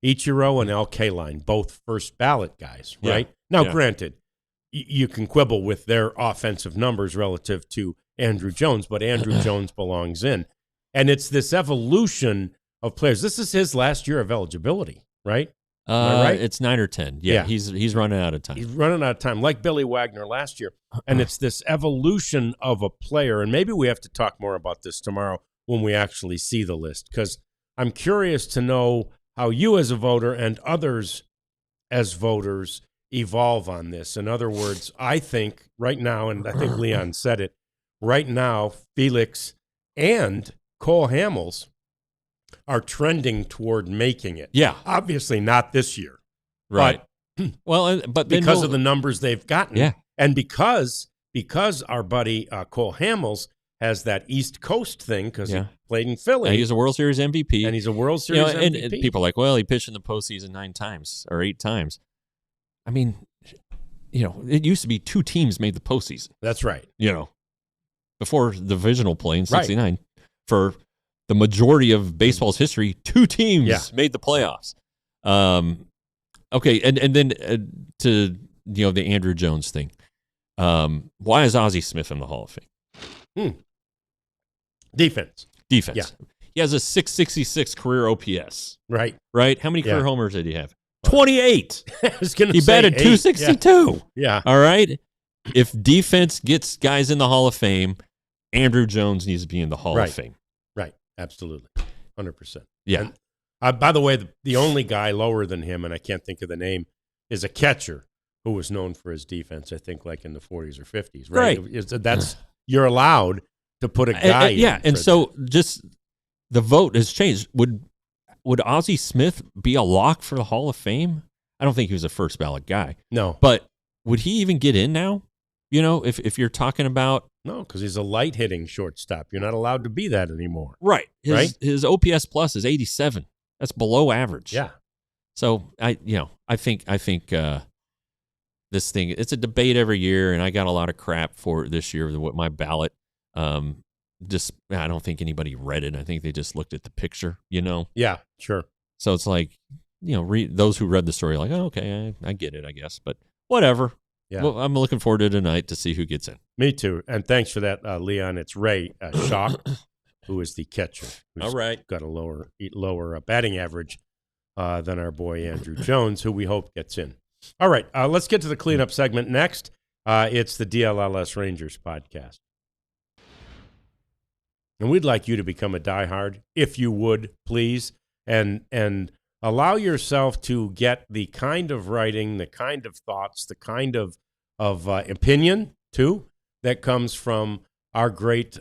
Speaker 1: Ichiro and Al Kaline, both first ballot guys, right? Now, granted, you can quibble with their offensive numbers relative to Andrew Jones, but Andrew Jones belongs in. And it's this evolution of players. This is his last year of eligibility, right? Am I right?
Speaker 2: It's 9 or 10. Yeah, he's running out of time.
Speaker 1: He's running out of time, like Billy Wagner last year. And it's this evolution of a player. And maybe we have to talk more about this tomorrow when we actually see the list, because I'm curious to know how you as a voter and others as voters evolve on this. In other words, I think right now, and I think Leon said it, right now, Felix and Cole Hamels are trending toward making it.
Speaker 2: Yeah.
Speaker 1: Obviously not this year.
Speaker 2: Right. But
Speaker 1: because of the numbers they've gotten.
Speaker 2: Yeah.
Speaker 1: And because our buddy Cole Hamels has that East Coast thing because he played in Philly.
Speaker 2: And he's a World Series MVP.
Speaker 1: And he's a World Series MVP.
Speaker 2: And people are like, well, he pitched in the postseason 9 times or 8 times. I mean, it used to be 2 teams made the postseason.
Speaker 1: That's right.
Speaker 2: Before the divisional play in 69. Right. For the majority of baseball's history, 2 teams made the playoffs. Okay, and then to the Andrew Jones thing. Why is Ozzie Smith in the Hall of Fame?
Speaker 1: Defense.
Speaker 2: Yeah. He has a 666 career OPS.
Speaker 1: Right.
Speaker 2: Right? How many career
Speaker 1: Yeah.
Speaker 2: homers did he have? 28.
Speaker 1: I was going to
Speaker 2: He
Speaker 1: say
Speaker 2: batted
Speaker 1: 8.
Speaker 2: 262.
Speaker 1: Yeah.
Speaker 2: All right. If defense gets guys in the Hall of Fame, Andrew Jones needs to be in the Hall of Fame.
Speaker 1: Right. Absolutely. 100%.
Speaker 2: Yeah.
Speaker 1: And, by the way, the only guy lower than him, and I can't think of the name, is a catcher who was known for his defense, I think, like in the 40s or 50s. Right. You're allowed to put a guy in.
Speaker 2: Yeah. And so just the vote has changed. Would Ozzie Smith be a lock for the Hall of Fame? I don't think he was a first ballot guy.
Speaker 1: No.
Speaker 2: But would he even get in now? You know, if you're talking about.
Speaker 1: No, because he's a light hitting shortstop. You're not allowed to be that anymore.
Speaker 2: Right. His OPS plus is 87. That's below average.
Speaker 1: Yeah.
Speaker 2: So I think this thing, it's a debate every year, and I got a lot of crap for it this year with my ballot. I don't think anybody read it. I think they just looked at the picture, you know?
Speaker 1: Yeah, sure.
Speaker 2: So it's like, those who read the story are like, oh, okay, I get it, I guess. But whatever.
Speaker 1: Yeah.
Speaker 2: Well, I'm looking forward to tonight to see who gets in.
Speaker 1: Me too. And thanks for that, Leon. It's Ray Schock, who is the catcher.
Speaker 2: All right.
Speaker 1: Got a lower batting average than our boy Andrew Jones, who we hope gets in. All right, let's get to the cleanup segment next. It's the DLLS Rangers podcast. And we'd like you to become a diehard, if you would, please, and allow yourself to get the kind of writing, the kind of thoughts, the kind of opinion, too, that comes from our great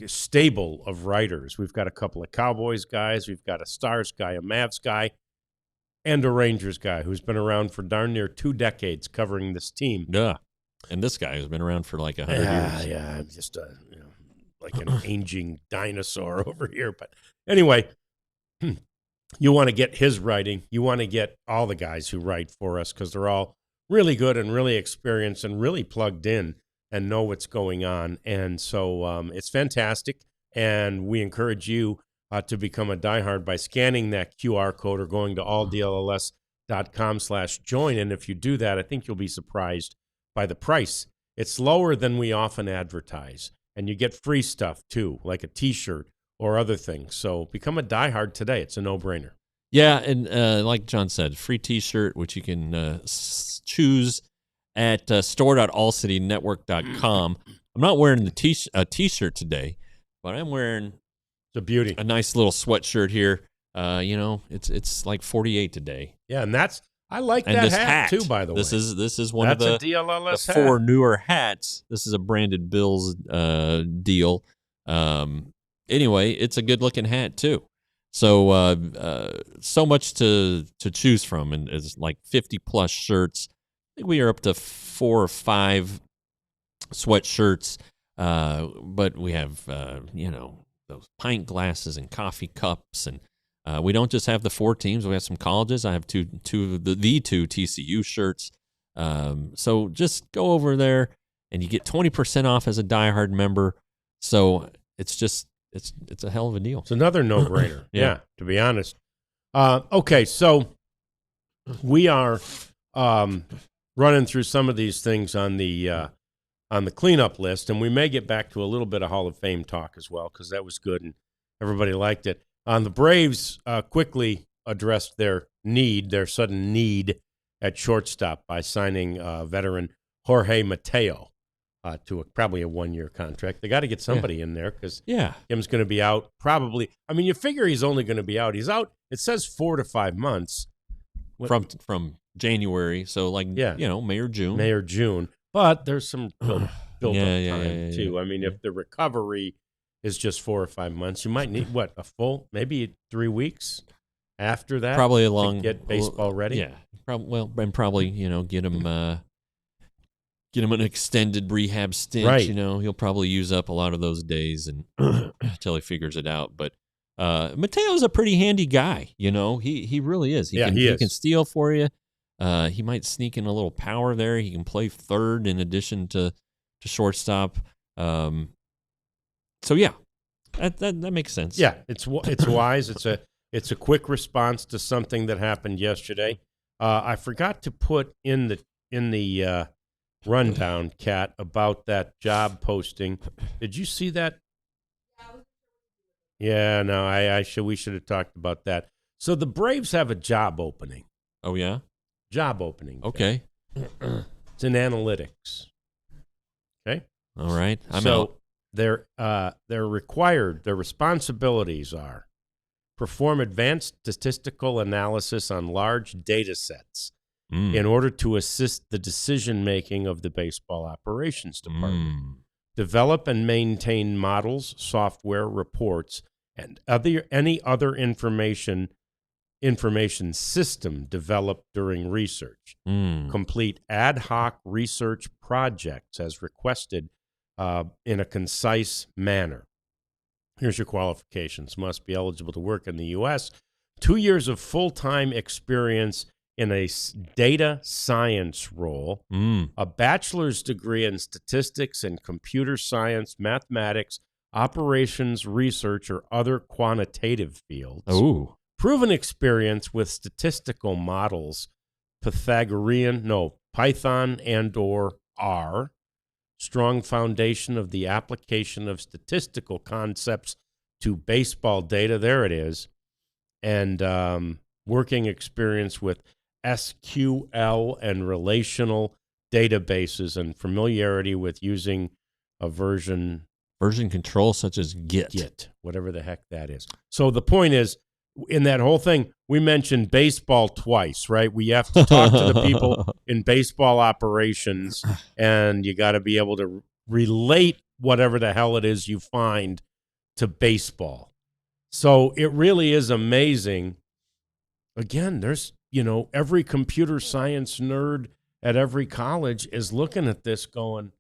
Speaker 1: stable of writers. We've got a couple of Cowboys guys. We've got a Stars guy, a Mavs guy, and a Rangers guy who's been around for darn near 2 decades covering this team.
Speaker 2: Yeah. And this guy has been around for like 100 years.
Speaker 1: Yeah, I'm just like an aging dinosaur over here. But anyway, you want to get his writing. You want to get all the guys who write for us because they're all really good and really experienced and really plugged in and know what's going on. And so it's fantastic. And we encourage you to become a diehard by scanning that QR code or going to alldlls.com/join. And if you do that, I think you'll be surprised by the price. It's lower than we often advertise. And you get free stuff, too, like a T-shirt or other things. So become a diehard today. It's a no-brainer.
Speaker 2: Yeah, and like John said, free T-shirt, which you can choose at store.allcitynetwork.com. I'm not wearing the T-shirt today, but I'm wearing
Speaker 1: it's a beauty.
Speaker 2: A nice little sweatshirt here. It's like 48 today.
Speaker 1: Yeah, and I like that hat too, by the way.
Speaker 2: This is one of the
Speaker 1: DLLS
Speaker 2: 4 newer hats. This is a branded Bills deal. Anyway, it's a good looking hat too. So so much to choose from, and it's like 50 plus shirts. I think we are up to 4 or 5 sweatshirts, but we have those pint glasses and coffee cups, and we don't just have the 4 teams. We have some colleges. I have two of the 2 TCU shirts. So just go over there, and you get 20% off as a diehard member. So it's a hell of a deal.
Speaker 1: It's another no-brainer. Yeah, to be honest. Okay, so we are running through some of these things on the cleanup list, and we may get back to a little bit of Hall of Fame talk as well because that was good and everybody liked it. The Braves quickly addressed their sudden need at shortstop by signing veteran Jorge Mateo to probably a 1-year contract. They got to get somebody in there because Kim's going to be out probably. I mean, you figure he's only going to be out. He's out. It says 4 to 5 months
Speaker 2: from January. So May or June.
Speaker 1: But there's some built up
Speaker 2: time
Speaker 1: too. I mean, if the recovery is just 4 or 5 months, you might need a full, maybe 3 weeks after that.
Speaker 2: Probably
Speaker 1: to get baseball ready.
Speaker 2: Yeah. Probably get him an extended rehab stint.
Speaker 1: Right.
Speaker 2: He'll probably use up a lot of those days and until he figures it out. But Mateo's a pretty handy guy. He really is. He can steal for you. He might sneak in a little power there. He can play third in addition to shortstop. So yeah, that makes sense.
Speaker 1: Yeah, it's wise. It's a quick response to something that happened yesterday. I forgot to put in the rundown, Kat, about that job posting. Did you see that? Yeah, no, we should have talked about that. So the Braves have a job opening.
Speaker 2: Oh, yeah?
Speaker 1: Job opening.
Speaker 2: Okay.
Speaker 1: It's in analytics. Okay.
Speaker 2: All right. I'm out.
Speaker 1: They're required, their responsibilities are perform advanced statistical analysis on large data sets in order to assist the decision-making of the baseball operations department. Develop and maintain models, software, reports, and any other information system developed during research. Complete ad hoc research projects as requested in a concise manner. Here's your qualifications. Must be eligible to work in the U.S. 2 years of full-time experience in a data science role, a bachelor's degree in statistics and computer science, mathematics, operations, research, or other quantitative fields.
Speaker 2: Oh.
Speaker 1: Proven experience with statistical models, Python and or R. Strong foundation of the application of statistical concepts to baseball data. There it is. And working experience with SQL and relational databases and familiarity with using a version
Speaker 2: control such as Git,
Speaker 1: whatever the heck that is. So the point is, in that whole thing, we mentioned baseball twice, right? We have to talk to the people in baseball operations, and you got to be able to relate whatever the hell it is you find to baseball. So it really is amazing. Again, there's, every computer science nerd at every college is looking at this going,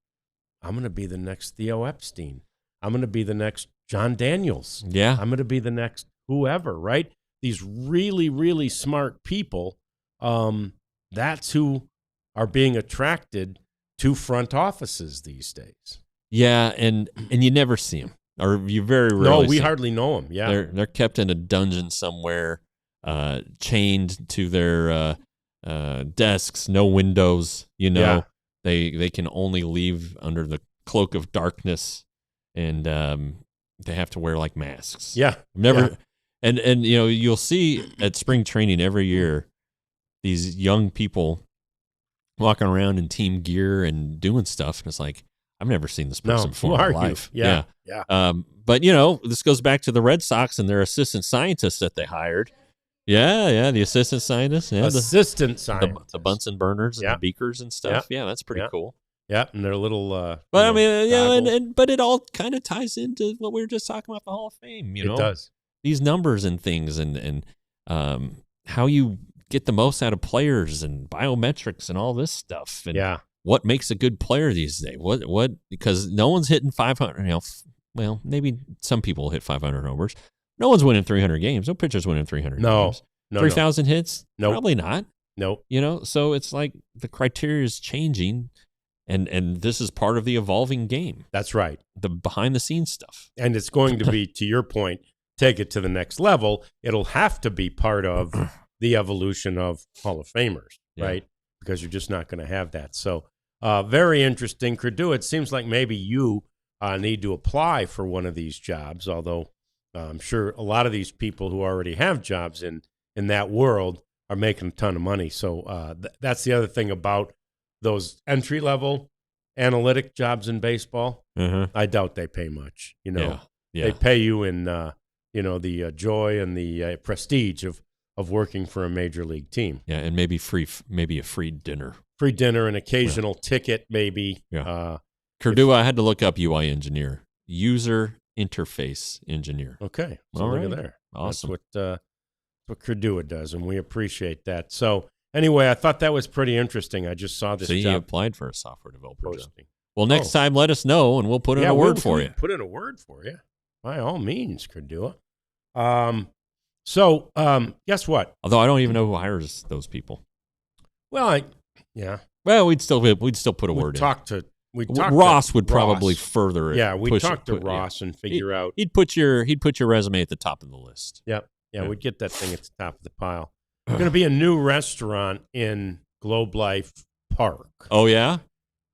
Speaker 1: I'm going to be the next Theo Epstein. I'm going to be the next John Daniels.
Speaker 2: Yeah.
Speaker 1: I'm going to be the next whoever, right? These really, really smart people, that's who are being attracted to front offices these days.
Speaker 2: Yeah, and you never see them, or you very rarely.
Speaker 1: No, we hardly know them. Yeah,
Speaker 2: they're kept in a dungeon somewhere, chained to their desks, no windows.
Speaker 1: Yeah.
Speaker 2: They can only leave under the cloak of darkness, and they have to wear like masks.
Speaker 1: Yeah,
Speaker 2: never.
Speaker 1: Yeah.
Speaker 2: And you'll see at spring training every year these young people walking around in team gear and doing stuff, and it's like, I've never seen this person before in my life.
Speaker 1: Yeah.
Speaker 2: But this goes back to the Red Sox and their assistant scientists that they hired. Yeah, the assistant scientists. Yeah,
Speaker 1: scientists.
Speaker 2: The Bunsen burners and the beakers and stuff. Yeah, that's pretty cool.
Speaker 1: Yeah, and their little.
Speaker 2: But I mean, but it all kind of ties into what we were just talking about, the Hall of Fame.
Speaker 1: It does.
Speaker 2: These numbers and things, and how you get the most out of players and biometrics and all this stuff. And what makes a good player these days? What? Because no one's hitting 500. Well, maybe some people hit 500 homers. No one's winning 300 games. No pitcher's winning 300 games.
Speaker 1: No.
Speaker 2: 3,000 hits?
Speaker 1: No.
Speaker 2: Probably not.
Speaker 1: Nope.
Speaker 2: So it's like the criteria is changing, and this is part of the evolving game.
Speaker 1: That's right.
Speaker 2: The behind the scenes stuff.
Speaker 1: And it's going to be, to your point, take it to the next level. It'll have to be part of the evolution of Hall of Famers, right? Because you're just not going to have that. So very interesting. Cerdua, it seems like maybe you need to apply for one of these jobs, although I'm sure a lot of these people who already have jobs in that world are making a ton of money. So that's the other thing about those entry-level analytic jobs in baseball. I doubt they pay much. They pay you in the joy and the prestige of working for a major league team.
Speaker 2: Yeah, and maybe a free dinner.
Speaker 1: Free dinner, an occasional ticket, maybe.
Speaker 2: Yeah. Cerdua, I had to look up UI engineer, user interface engineer.
Speaker 1: Okay, so look at there.
Speaker 2: Awesome.
Speaker 1: That's what Cerdua does, and we appreciate that. So anyway, I thought that was pretty interesting. I just saw this job.
Speaker 2: So you applied for a software developer job. Well,
Speaker 1: Oh.
Speaker 2: next time, let us know, and we'll put in a word for you.
Speaker 1: Put in a word for you, by all means, Cerdua. So guess what?
Speaker 2: Although I don't even know who hires those people.
Speaker 1: Well,
Speaker 2: Well, we'd still put a word in. Ross would probably further it.
Speaker 1: Yeah, we'd talk to Ross and figure out.
Speaker 2: He'd put your resume at the top of the list.
Speaker 1: Yeah, we'd get that thing at the top of the pile. There's going to be a new restaurant in Globe Life Park.
Speaker 2: Oh, yeah?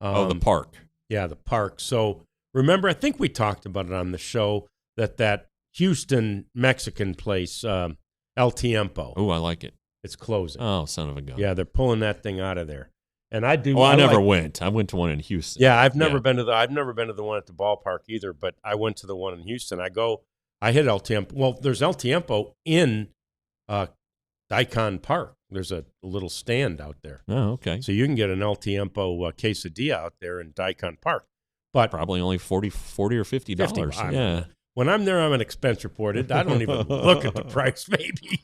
Speaker 2: The park.
Speaker 1: Yeah, the park. So remember, I think we talked about it on the show that Houston Mexican place, El Tiempo.
Speaker 2: Oh, I like it.
Speaker 1: It's closing.
Speaker 2: Oh, son of a gun.
Speaker 1: Yeah, they're pulling that thing out of there. And I do.
Speaker 2: Well, I never went. I went to one in Houston.
Speaker 1: Yeah, I've never been to the one at the ballpark either. But I went to the one in Houston. I hit El Tiempo. Well, there's El Tiempo in Daikon Park. There's a little stand out there.
Speaker 2: Oh, okay.
Speaker 1: So you can get an El Tiempo quesadilla out there in Daikon Park. But
Speaker 2: probably only $40 or $50. Yeah.
Speaker 1: When I'm there, I'm an expense reported. I don't even look at the price, maybe.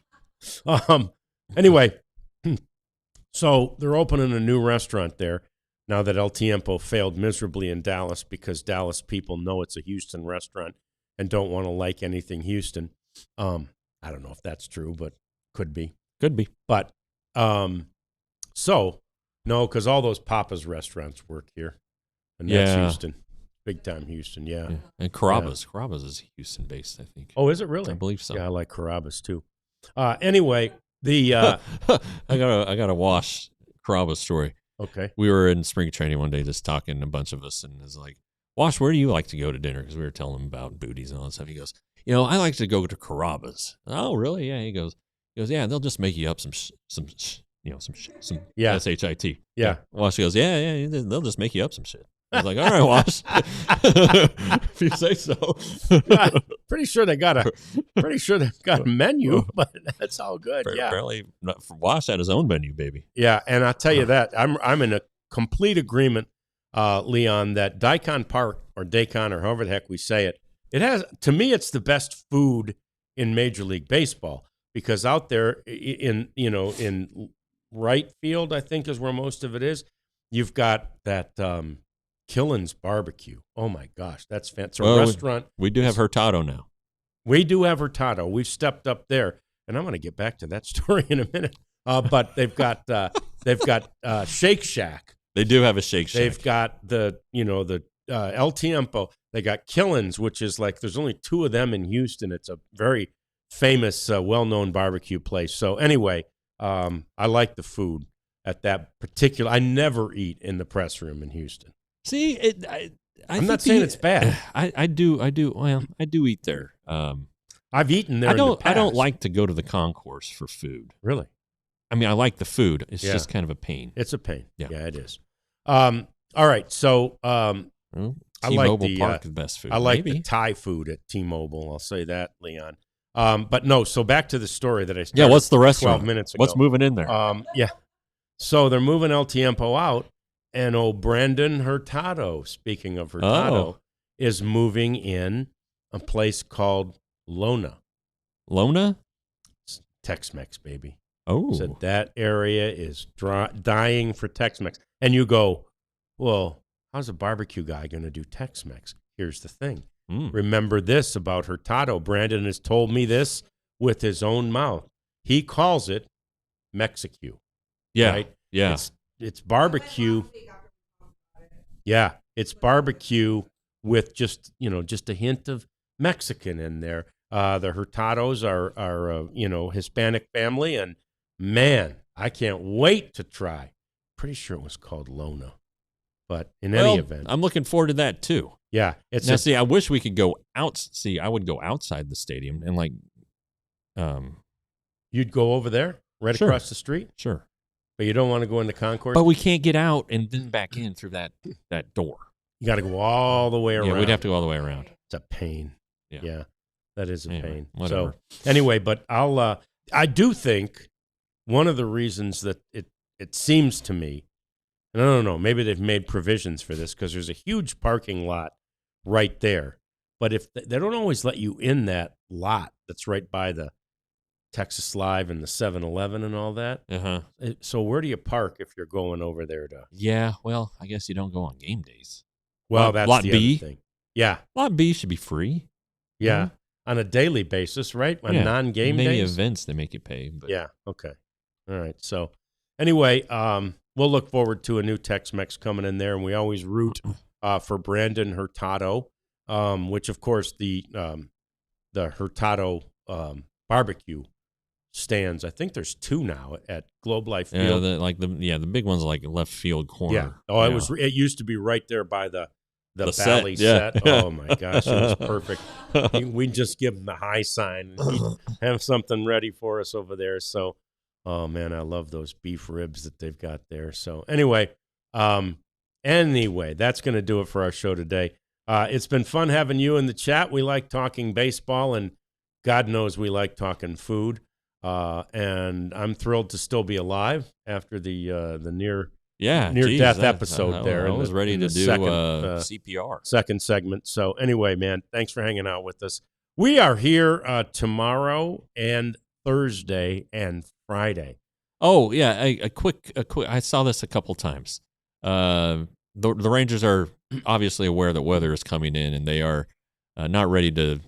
Speaker 1: Anyway, so they're opening a new restaurant there now that El Tiempo failed miserably in Dallas because Dallas people know it's a Houston restaurant and don't want to like anything Houston. I don't know if that's true, but could be.
Speaker 2: Could be.
Speaker 1: But so no, because all those Papa's restaurants work here, and that's Houston, big time Houston. Yeah.
Speaker 2: And Carrabba's is Houston based, I think.
Speaker 1: Oh, is it really?
Speaker 2: I believe so.
Speaker 1: Yeah, I like Carrabba's too. Anyway, the
Speaker 2: I gotta wash Carrabba's story.
Speaker 1: Okay.
Speaker 2: We were in spring training one day, just talking, a bunch of us, and it's like, Wash, where do you like to go to dinner? Because we were telling him about booties and all that stuff. He goes, I like to go to Carrabba's. Oh, really? Yeah. He goes, yeah, they'll just make you up some shit.
Speaker 1: Yeah.
Speaker 2: Wash goes, yeah, they'll just make you up some shit. I was like, all right, Wash, if you say so.
Speaker 1: Pretty sure they've got a menu, but that's all good.
Speaker 2: Apparently, Wash had his own menu, baby.
Speaker 1: Yeah, and I'll tell you that I'm in a complete agreement, Leon, that Daikon Park or Daikon or however the heck we say it, to me it's the best food in Major League Baseball because out there in right field, I think is where most of it is. You've got that. Killen's Barbecue. Oh, my gosh. That's fancy. It's a restaurant.
Speaker 2: We do have Hurtado now.
Speaker 1: We do have Hurtado. We've stepped up there. And I'm going to get back to that story in a minute. But they've got Shake Shack.
Speaker 2: They do have a Shake Shack.
Speaker 1: They've got the El Tiempo. They got Killen's, which is like there's only two of them in Houston. It's a very famous, well-known barbecue place. So anyway, I like the food at that particular. I never eat in the press room in Houston.
Speaker 2: See,
Speaker 1: I'm not saying it's bad.
Speaker 2: I do. Well, I do eat there.
Speaker 1: I've eaten there.
Speaker 2: I don't like to go to the concourse for food.
Speaker 1: Really?
Speaker 2: I mean, I like the food. It's just kind of a pain.
Speaker 1: It's a pain. Yeah, it is. All right. So I like the
Speaker 2: Park is the best food.
Speaker 1: I like the Thai food at T-Mobile. I'll say that, Leon. But no. So back to the story that I started.
Speaker 2: Yeah. What's the restaurant?
Speaker 1: 12 minutes ago.
Speaker 2: What's moving in there?
Speaker 1: Yeah. So they're moving El Tiempo out. And Brandon Hurtado, speaking of Hurtado, is moving in a place called Lona.
Speaker 2: Lona?
Speaker 1: Tex-Mex, baby.
Speaker 2: Oh.
Speaker 1: Said that area is dying for Tex-Mex. And you go, well, how's a barbecue guy going to do Tex-Mex? Here's the thing. Remember this about Hurtado. Brandon has told me this with his own mouth. He calls it Mexicu.
Speaker 2: Yeah.
Speaker 1: Right?
Speaker 2: Yeah.
Speaker 1: It's barbecue. Yeah, it's barbecue with just a hint of Mexican in there. The Hurtados are Hispanic family, and man, I can't wait to try. Pretty sure it was called Lona, but in any event,
Speaker 2: I'm looking forward to that too.
Speaker 1: Yeah,
Speaker 2: I wish we could go out. See, I would go outside the stadium and
Speaker 1: you'd go over there right across the street.
Speaker 2: Sure.
Speaker 1: But you don't want to go in the concourse?
Speaker 2: But we can't get out and then back in through that door.
Speaker 1: You got to go all the way around.
Speaker 2: Yeah, we'd have to go all the way around.
Speaker 1: It's a pain. Yeah, that is a pain.
Speaker 2: Whatever.
Speaker 1: So anyway, but I do think one of the reasons that it seems to me, and I don't know, maybe they've made provisions for this because there's a huge parking lot right there. But if they don't always let you in that lot that's right by the Texas Live and the 7-Eleven and all that.
Speaker 2: Uh-huh.
Speaker 1: So where do you park if you're going over there to?
Speaker 2: Yeah, well, I guess you don't go on game days.
Speaker 1: Well, that's
Speaker 2: Lot
Speaker 1: the
Speaker 2: B.
Speaker 1: other thing. Yeah.
Speaker 2: Lot B should be free.
Speaker 1: Yeah. On a daily basis, right? On non-game days?
Speaker 2: Maybe events they make you pay. But.
Speaker 1: Yeah. Okay. All right. So anyway, we'll look forward to a new Tex-Mex coming in there, and we always root for Brandon Hurtado, which, of course, the Hurtado barbecue stands. I think there's two now at Globe Life Field.
Speaker 2: The big one's like left field corner.
Speaker 1: Yeah. Oh, it used to be right there by the the
Speaker 2: set,
Speaker 1: Bally
Speaker 2: yeah.
Speaker 1: set. Oh, my gosh, it was perfect. We just give him the high sign and he'd have something ready for us over there. So, oh, man, I love those beef ribs that they've got there. So, anyway, that's going to do it for our show today. It's been fun having you in the chat. We like talking baseball, and God knows we like talking food. And I'm thrilled to still be alive after the near-death episode there.
Speaker 2: I was ready to do CPR.
Speaker 1: Second segment. So anyway, man, thanks for hanging out with us. We are here tomorrow and Thursday and Friday.
Speaker 2: Oh, yeah, a quick. I saw this a couple times. The Rangers are obviously aware that weather is coming in, and they are not ready to.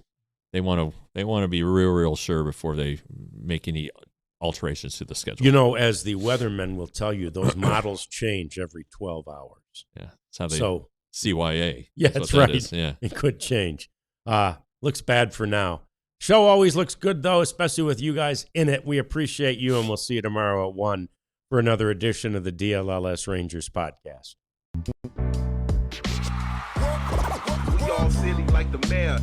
Speaker 2: They want to be real sure before they make any alterations to the schedule.
Speaker 1: You know, as the weathermen will tell you, those models change every 12 hours.
Speaker 2: Yeah, that's how they CYA.
Speaker 1: Yeah, that's right.
Speaker 2: Yeah,
Speaker 1: it could change. Looks bad for now. Show always looks good, though, especially with you guys in it. We appreciate you, and we'll see you tomorrow at 1 for another edition of the DLLS Rangers podcast.
Speaker 3: We all silly like the mayor.